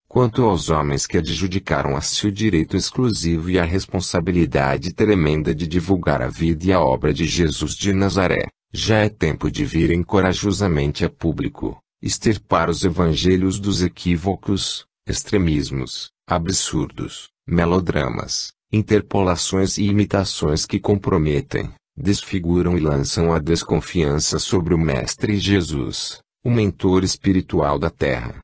Quanto aos homens que adjudicaram a si o direito exclusivo e a responsabilidade tremenda de divulgar a vida e a obra de Jesus de Nazaré, já é tempo de virem corajosamente a público, extirpar os evangelhos dos equívocos, extremismos, absurdos, melodramas, interpolações e imitações que comprometem, desfiguram e lançam a desconfiança sobre o Mestre Jesus, o mentor espiritual da Terra.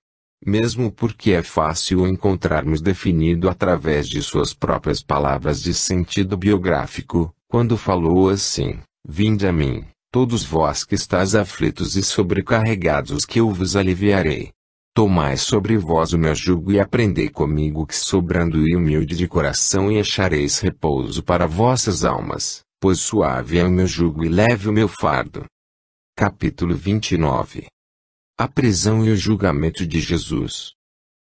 Mesmo porque é fácil o encontrarmos definido através de suas próprias palavras de sentido biográfico, quando falou assim: vinde a mim, todos vós que estáis aflitos e sobrecarregados, que eu vos aliviarei. Tomai sobre vós o meu jugo e aprendei comigo, que sou brando e humilde de coração, e achareis repouso para vossas almas, pois suave é o meu jugo e leve o meu fardo. Capítulo 29. A prisão e o julgamento de Jesus.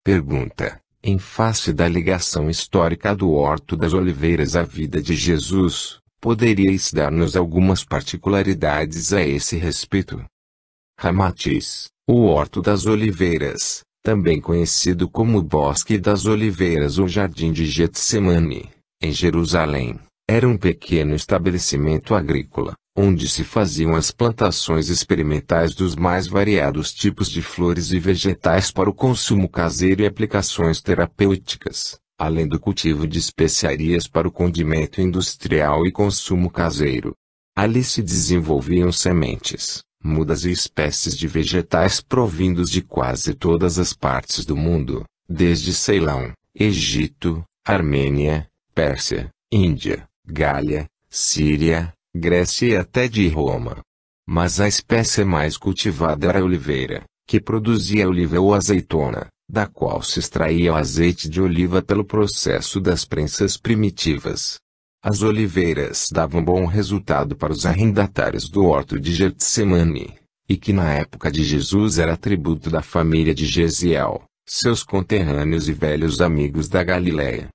Pergunta: em face da ligação histórica do Horto das Oliveiras à vida de Jesus, poderíeis dar-nos algumas particularidades a esse respeito? Ramatiz: o Horto das Oliveiras, também conhecido como o Bosque das Oliveiras ou Jardim de Getsemane, em Jerusalém. Era um pequeno estabelecimento agrícola, onde se faziam as plantações experimentais dos mais variados tipos de flores e vegetais para o consumo caseiro e aplicações terapêuticas, além do cultivo de especiarias para o condimento industrial e consumo caseiro. Ali se desenvolviam sementes, mudas e espécies de vegetais provindos de quase todas as partes do mundo, desde Ceilão, Egito, Armênia, Pérsia, Índia, Gália, Síria, Grécia e até de Roma. Mas a espécie mais cultivada era a oliveira, que produzia oliva ou azeitona, da qual se extraía o azeite de oliva pelo processo das prensas primitivas. As oliveiras davam bom resultado para os arrendatários do horto de Getsemane, e que na época de Jesus era tributo da família de Gesiel, seus conterrâneos e velhos amigos da Galiléia.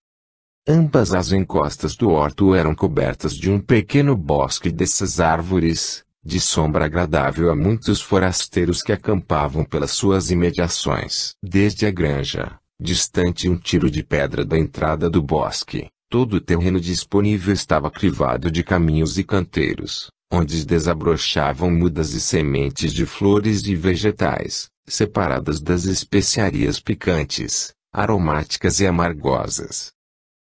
Ambas as encostas do horto eram cobertas de um pequeno bosque dessas árvores, de sombra agradável a muitos forasteiros que acampavam pelas suas imediações. Desde a granja, distante um tiro de pedra da entrada do bosque, todo o terreno disponível estava crivado de caminhos e canteiros, onde desabrochavam mudas e sementes de flores e vegetais, separadas das especiarias picantes, aromáticas e amargosas.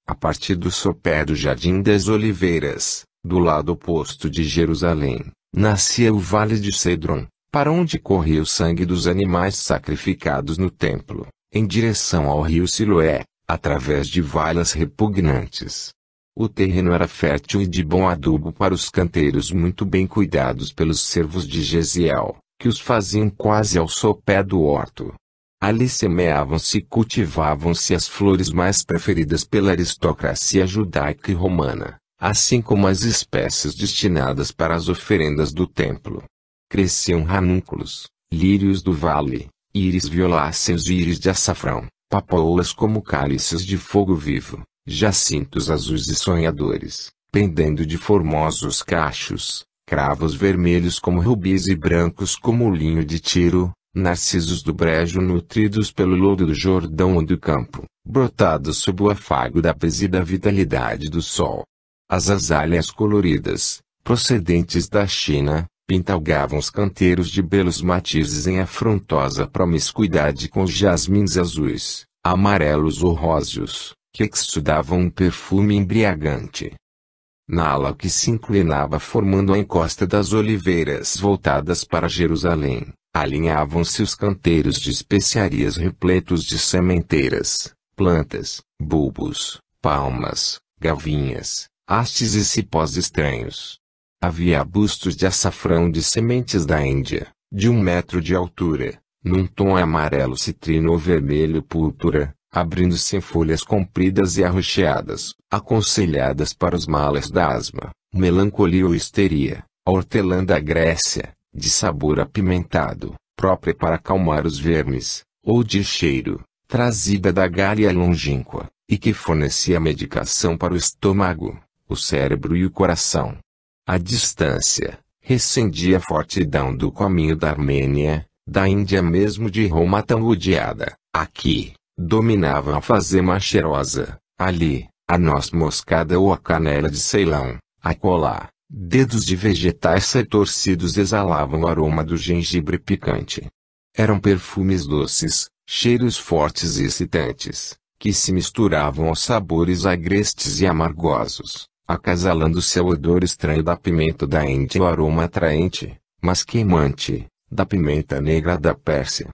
A partir do sopé do Jardim das Oliveiras, do lado oposto de Jerusalém, nascia o Vale de Cedron, para onde corria o sangue dos animais sacrificados no templo, em direção ao rio Siloé, através de valas repugnantes. O terreno era fértil e de bom adubo para os canteiros muito bem cuidados pelos servos de Gesiel, que os faziam quase ao sopé do horto. Ali semeavam-se e cultivavam-se as flores mais preferidas pela aristocracia judaica e romana, assim como as espécies destinadas para as oferendas do templo. Cresciam ranúnculos, lírios do vale, íris violáceos e íris de açafrão, papoulas como cálices de fogo vivo, jacintos azuis e sonhadores, pendendo de formosos cachos, cravos vermelhos como rubis e brancos como o linho de Tiro, narcisos do brejo nutridos pelo lodo do Jordão ou do campo, brotados sob o afago da paz e da vitalidade do sol. As azáleas coloridas, procedentes da China, pintalgavam os canteiros de belos matizes em afrontosa promiscuidade com os jasmins azuis, amarelos ou róseos, que exudavam um perfume embriagante. Na ala que se inclinava formando a encosta das oliveiras voltadas para Jerusalém, alinhavam-se os canteiros de especiarias repletos de sementeiras, plantas, bulbos, palmas, gavinhas, hastes e cipós estranhos. Havia arbustos de açafrão de sementes da Índia, de 1 metro de altura, num tom amarelo citrino ou vermelho púrpura, abrindo-se em folhas compridas e arroxeadas, aconselhadas para os males da asma, melancolia ou histeria, a hortelã da Grécia, de sabor apimentado, própria para acalmar os vermes, ou de cheiro, trazida da Gália longínqua, e que fornecia medicação para o estômago, o cérebro e o coração. À distância, recendia a fortidão do caminho da Armênia, da Índia mesmo de Roma tão odiada. Aqui, dominava a fazema cheirosa, ali, a noz moscada ou a canela de Ceilão, acolá. Dedos de vegetais retorcidos exalavam o aroma do gengibre picante. Eram perfumes doces, cheiros fortes e excitantes, que se misturavam aos sabores agrestes e amargosos, acasalando-se ao odor estranho da pimenta da Índia e o aroma atraente, mas queimante, da pimenta negra da Pérsia.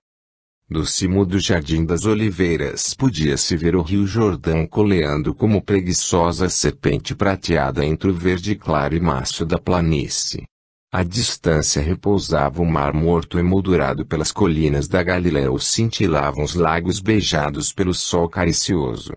Do cimo do Jardim das Oliveiras podia-se ver o rio Jordão coleando como preguiçosa serpente prateada entre o verde claro e macio da planície. À distância repousava o mar morto emoldurado pelas colinas da Galiléia ou cintilavam os lagos beijados pelo sol caricioso.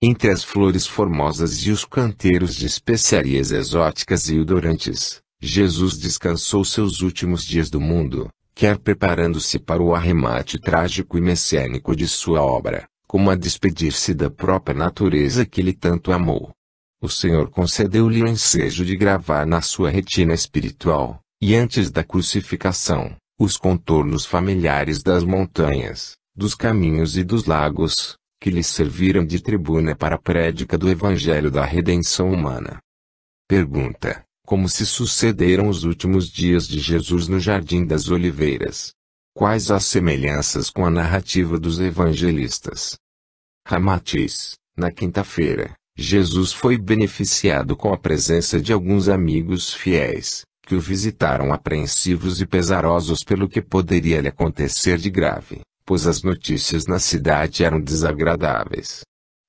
Entre as flores formosas e os canteiros de especiarias exóticas e odorantes, Jesus descansou seus últimos dias do mundo, quer preparando-se para o arremate trágico e messiânico de sua obra, como a despedir-se da própria natureza que ele tanto amou. O Senhor concedeu-lhe o ensejo de gravar na sua retina espiritual, e antes da crucificação, os contornos familiares das montanhas, dos caminhos e dos lagos, que lhes serviram de tribuna para a prédica do Evangelho da redenção humana. Pergunta: como se sucederam os últimos dias de Jesus no Jardim das Oliveiras? Quais as semelhanças com a narrativa dos evangelistas? Ramatiz: na quinta-feira, Jesus foi beneficiado com a presença de alguns amigos fiéis, que o visitaram apreensivos e pesarosos pelo que poderia lhe acontecer de grave, pois as notícias na cidade eram desagradáveis.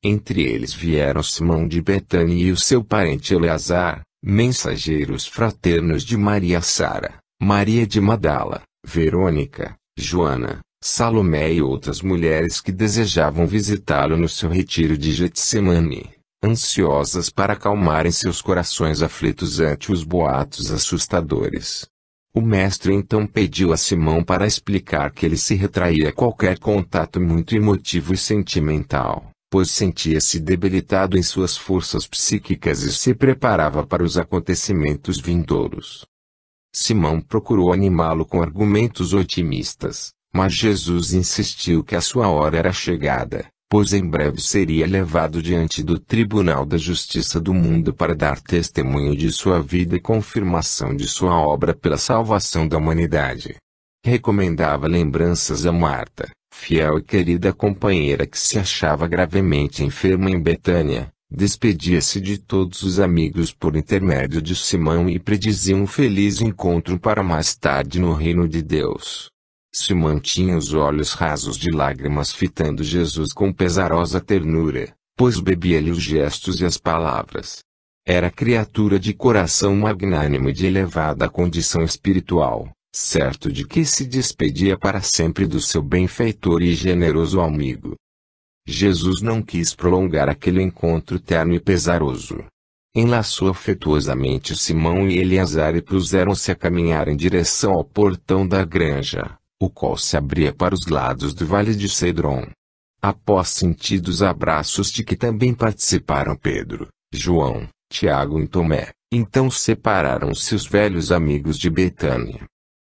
Entre eles vieram Simão de Betânia e o seu parente Eleazar, mensageiros fraternos de Maria Sara, Maria de Magdala, Verônica, Joana, Salomé e outras mulheres que desejavam visitá-lo no seu retiro de Getsemane, ansiosas para acalmarem seus corações aflitos ante os boatos assustadores. O mestre então pediu a Simão para explicar que ele se retraía a qualquer contato muito emotivo e sentimental, pois sentia-se debilitado em suas forças psíquicas e se preparava para os acontecimentos vindouros. Simão procurou animá-lo com argumentos otimistas, mas Jesus insistiu que a sua hora era chegada, pois em breve seria levado diante do Tribunal da Justiça do mundo para dar testemunho de sua vida e confirmação de sua obra pela salvação da humanidade. Recomendava lembranças a Marta, fiel e querida companheira que se achava gravemente enferma em Betânia, despedia-se de todos os amigos por intermédio de Simão e predizia um feliz encontro para mais tarde no reino de Deus. Simão tinha os olhos rasos de lágrimas fitando Jesus com pesarosa ternura, pois bebia-lhe os gestos e as palavras. Era criatura de coração magnânimo e de elevada condição espiritual, certo de que se despedia para sempre do seu benfeitor e generoso amigo. Jesus não quis prolongar aquele encontro terno e pesaroso. Enlaçou afetuosamente Simão e Eleazar e puseram-se a caminhar em direção ao portão da granja, o qual se abria para os lados do vale de Cedron. Após sentidos abraços de que também participaram Pedro, João, Tiago e Tomé, então separaram-se os velhos amigos de Betânia.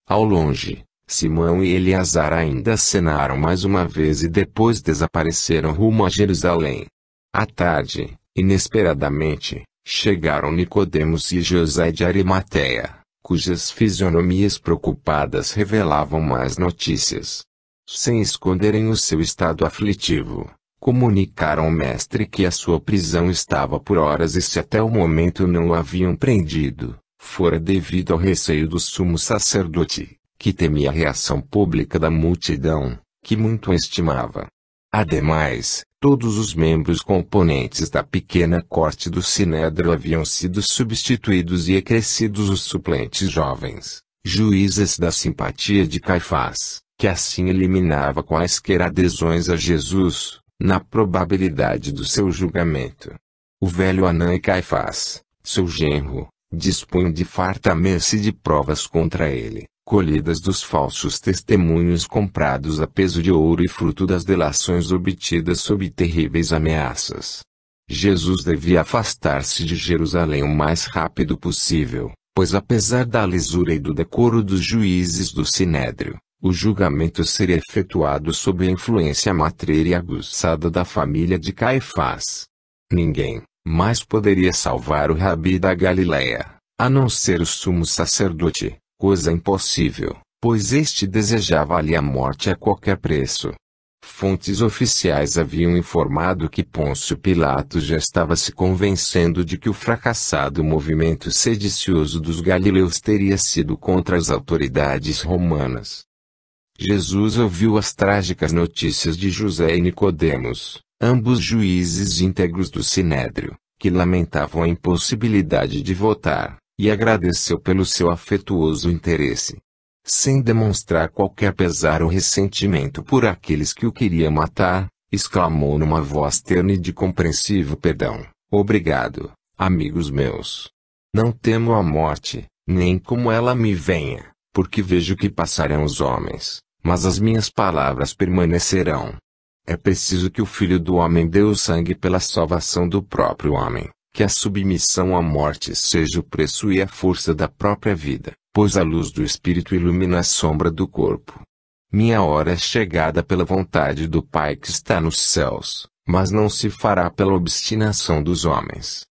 Ao longe, Simão e Eleazar ainda acenaram mais uma vez e depois desapareceram rumo a Jerusalém. À tarde, inesperadamente, chegaram Nicodemos e José de Arimateia, cujas fisionomias preocupadas revelavam más notícias. Sem esconderem o seu estado aflitivo, comunicaram ao mestre que a sua prisão estava por horas e se até o momento não o haviam prendido, fora devido ao receio do sumo sacerdote, que temia a reação pública da multidão, que muito o estimava. Ademais, todos os membros componentes da pequena corte do Sinédrio haviam sido substituídos e acrescidos os suplentes jovens, juízes da simpatia de Caifás, que assim eliminava quaisquer adesões a Jesus, na probabilidade do seu julgamento. O velho Anã e Caifás, seu genro, dispunham de farta mercê de provas contra ele, colhidas dos falsos testemunhos comprados a peso de ouro e fruto das delações obtidas sob terríveis ameaças. Jesus devia afastar-se de Jerusalém o mais rápido possível, pois apesar da lisura e do decoro dos juízes do Sinédrio, o julgamento seria efetuado sob a influência matreira e aguçada da família de Caifás. Ninguém mais poderia salvar o Rabi da Galileia, a não ser o sumo sacerdote, coisa impossível, pois este desejava-lhe a morte a qualquer preço. Fontes oficiais haviam informado que Pôncio Pilatos já estava se convencendo de que o fracassado movimento sedicioso dos galileus teria sido contra as autoridades romanas. Jesus ouviu as trágicas notícias de José e Nicodemos, ambos juízes íntegros do Sinédrio, que lamentavam a impossibilidade de votar, e agradeceu pelo seu afetuoso interesse. Sem demonstrar qualquer pesar ou ressentimento por aqueles que o queriam matar, exclamou numa voz terna e de compreensivo perdão: obrigado, amigos meus. Não temo a morte, nem como ela me venha, porque vejo que passarão os homens, mas as minhas palavras permanecerão. É preciso que o Filho do Homem dê o sangue pela salvação do próprio homem, que a submissão à morte seja o preço e a força da própria vida, pois a luz do Espírito ilumina a sombra do corpo. minha hora é chegada pela vontade do Pai que está nos céus, mas não se fará pela obstinação dos homens.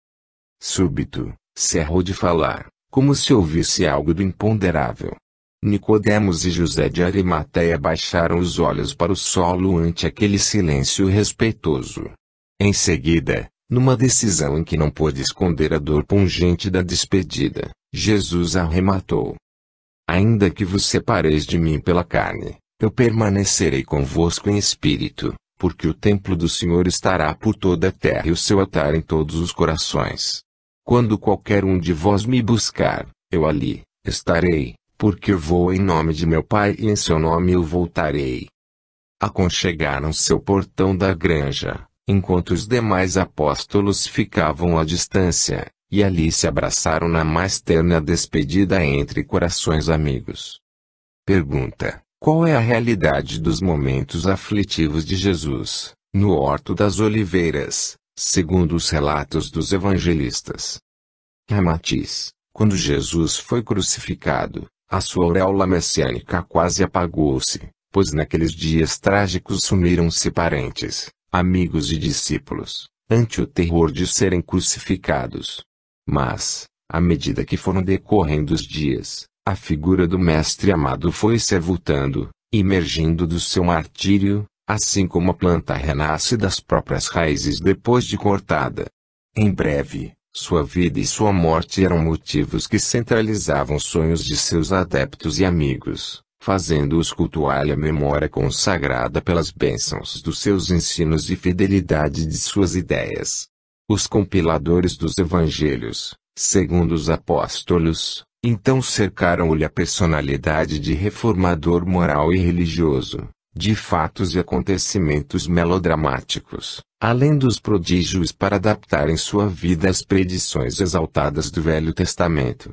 Súbito, cerrou de falar, como se ouvisse algo do imponderável. Nicodemos e José de Arimateia baixaram os olhos para o solo ante aquele silêncio respeitoso. Em seguida, numa decisão em que não pôde esconder a dor pungente da despedida, Jesus arrematou: ainda que vos separeis de mim pela carne, eu permanecerei convosco em espírito, porque o templo do Senhor estará por toda a terra e o seu altar em todos os corações. Quando qualquer um de vós me buscar, eu ali estarei, porque eu vou em nome de meu Pai e em seu nome eu voltarei. Aconchegaram-se ao portão da granja, enquanto os demais apóstolos ficavam à distância, e ali se abraçaram na mais terna despedida entre corações amigos. Pergunta: qual é a realidade dos momentos aflitivos de Jesus, no Horto das Oliveiras, segundo os relatos dos evangelistas? Ramatiz: quando Jesus foi crucificado, a sua auréola messiânica quase apagou-se, pois naqueles dias trágicos sumiram-se parentes, amigos e discípulos, ante o terror de serem crucificados. Mas, à medida que foram decorrendo os dias, a figura do Mestre amado foi se avultando, emergindo do seu martírio, assim como a planta renasce das próprias raízes depois de cortada. Em breve, sua vida e sua morte eram motivos que centralizavam os sonhos de seus adeptos e amigos, fazendo-os cultuar-lhe a memória consagrada pelas bênçãos dos seus ensinos e fidelidade de suas ideias. Os compiladores dos evangelhos, segundo os apóstolos, então cercaram-lhe a personalidade de reformador moral e religioso, de fatos e acontecimentos melodramáticos, além dos prodígios para adaptarem sua vida às predições exaltadas do Velho Testamento.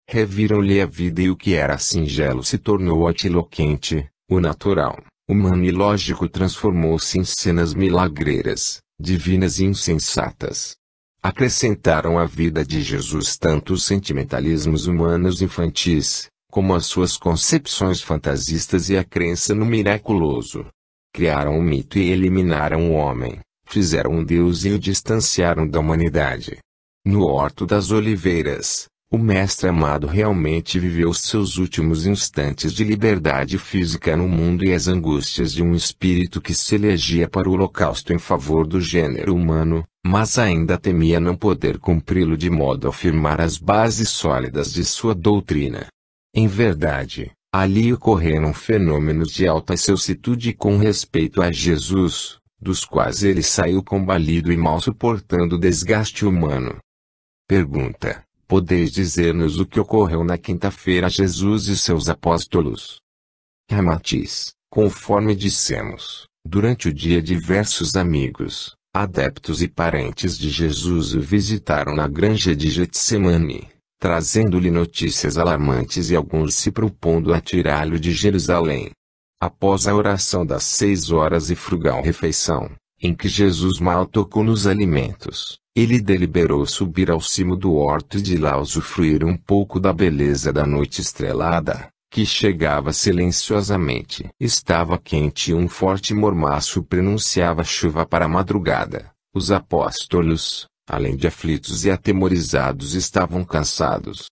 Reviram-lhe a vida e o que era singelo se tornou atiloquente, o natural, humano e lógico transformou-se em cenas milagreiras, divinas e insensatas. Acrescentaram à vida de Jesus tanto os sentimentalismos humanos infantis, como as suas concepções fantasistas e a crença no miraculoso. Criaram um mito e eliminaram o homem, fizeram um Deus e o distanciaram da humanidade. No Horto das Oliveiras, o Mestre amado realmente viveu seus últimos instantes de liberdade física no mundo e as angústias de um espírito que se elegia para o holocausto em favor do gênero humano, mas ainda temia não poder cumpri-lo de modo a afirmar as bases sólidas de sua doutrina. Em verdade, ali ocorreram fenômenos de alta excelsitude com respeito a Jesus, dos quais ele saiu combalido e mal suportando o desgaste humano. Pergunta: podeis dizer-nos o que ocorreu na quinta-feira a Jesus e seus apóstolos? Ramatiz: conforme dissemos, durante o dia diversos amigos, adeptos e parentes de Jesus o visitaram na granja de Getsemane, trazendo-lhe notícias alarmantes e alguns se propondo a tirá-lo de Jerusalém. Após a oração das 6 horas e frugal refeição, em que Jesus mal tocou nos alimentos, ele deliberou subir ao cimo do horto e de lá usufruir um pouco da beleza da noite estrelada, que chegava silenciosamente. Estava quente e um forte mormaço prenunciava chuva para a madrugada. Os apóstolos, além de aflitos e atemorizados, estavam cansados.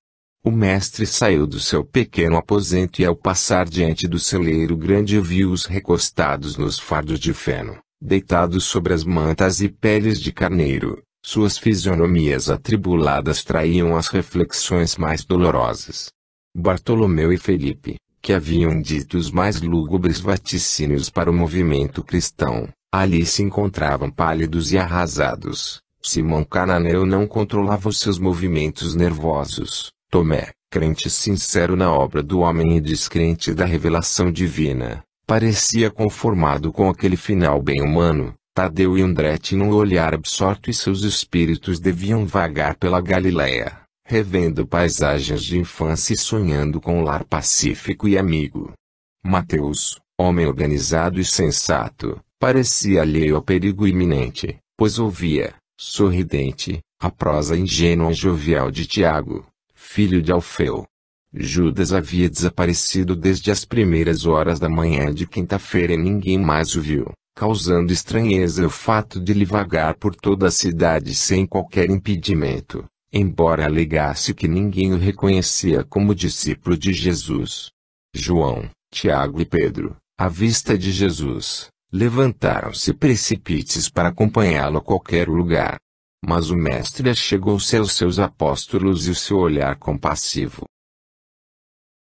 O mestre saiu do seu pequeno aposento e ao passar diante do celeiro grande viu-os recostados nos fardos de feno, deitados sobre as mantas e peles de carneiro. Suas fisionomias atribuladas traíam as reflexões mais dolorosas. Bartolomeu e Felipe, que haviam dito os mais lúgubres vaticínios para o movimento cristão, ali se encontravam pálidos e arrasados. Simão Cananeu não controlava os seus movimentos nervosos. Tomé, crente sincero na obra do homem e descrente da revelação divina, parecia conformado com aquele final bem humano. Tadeu e André tinham um olhar absorto e seus espíritos deviam vagar pela Galiléia, revendo paisagens de infância e sonhando com um lar pacífico e amigo. Mateus, homem organizado e sensato, parecia alheio ao perigo iminente, pois ouvia, sorridente, a prosa ingênua e jovial de Tiago, filho de Alfeu. Judas havia desaparecido desde as primeiras horas da manhã de quinta-feira e ninguém mais o viu, causando estranheza o fato de ele vagar por toda a cidade sem qualquer impedimento, embora alegasse que ninguém o reconhecia como discípulo de Jesus. João, Tiago e Pedro, à vista de Jesus, levantaram-se precipícios para acompanhá-lo a qualquer lugar. Mas o Mestre achegou-se aos seus apóstolos e o seu olhar compassivo,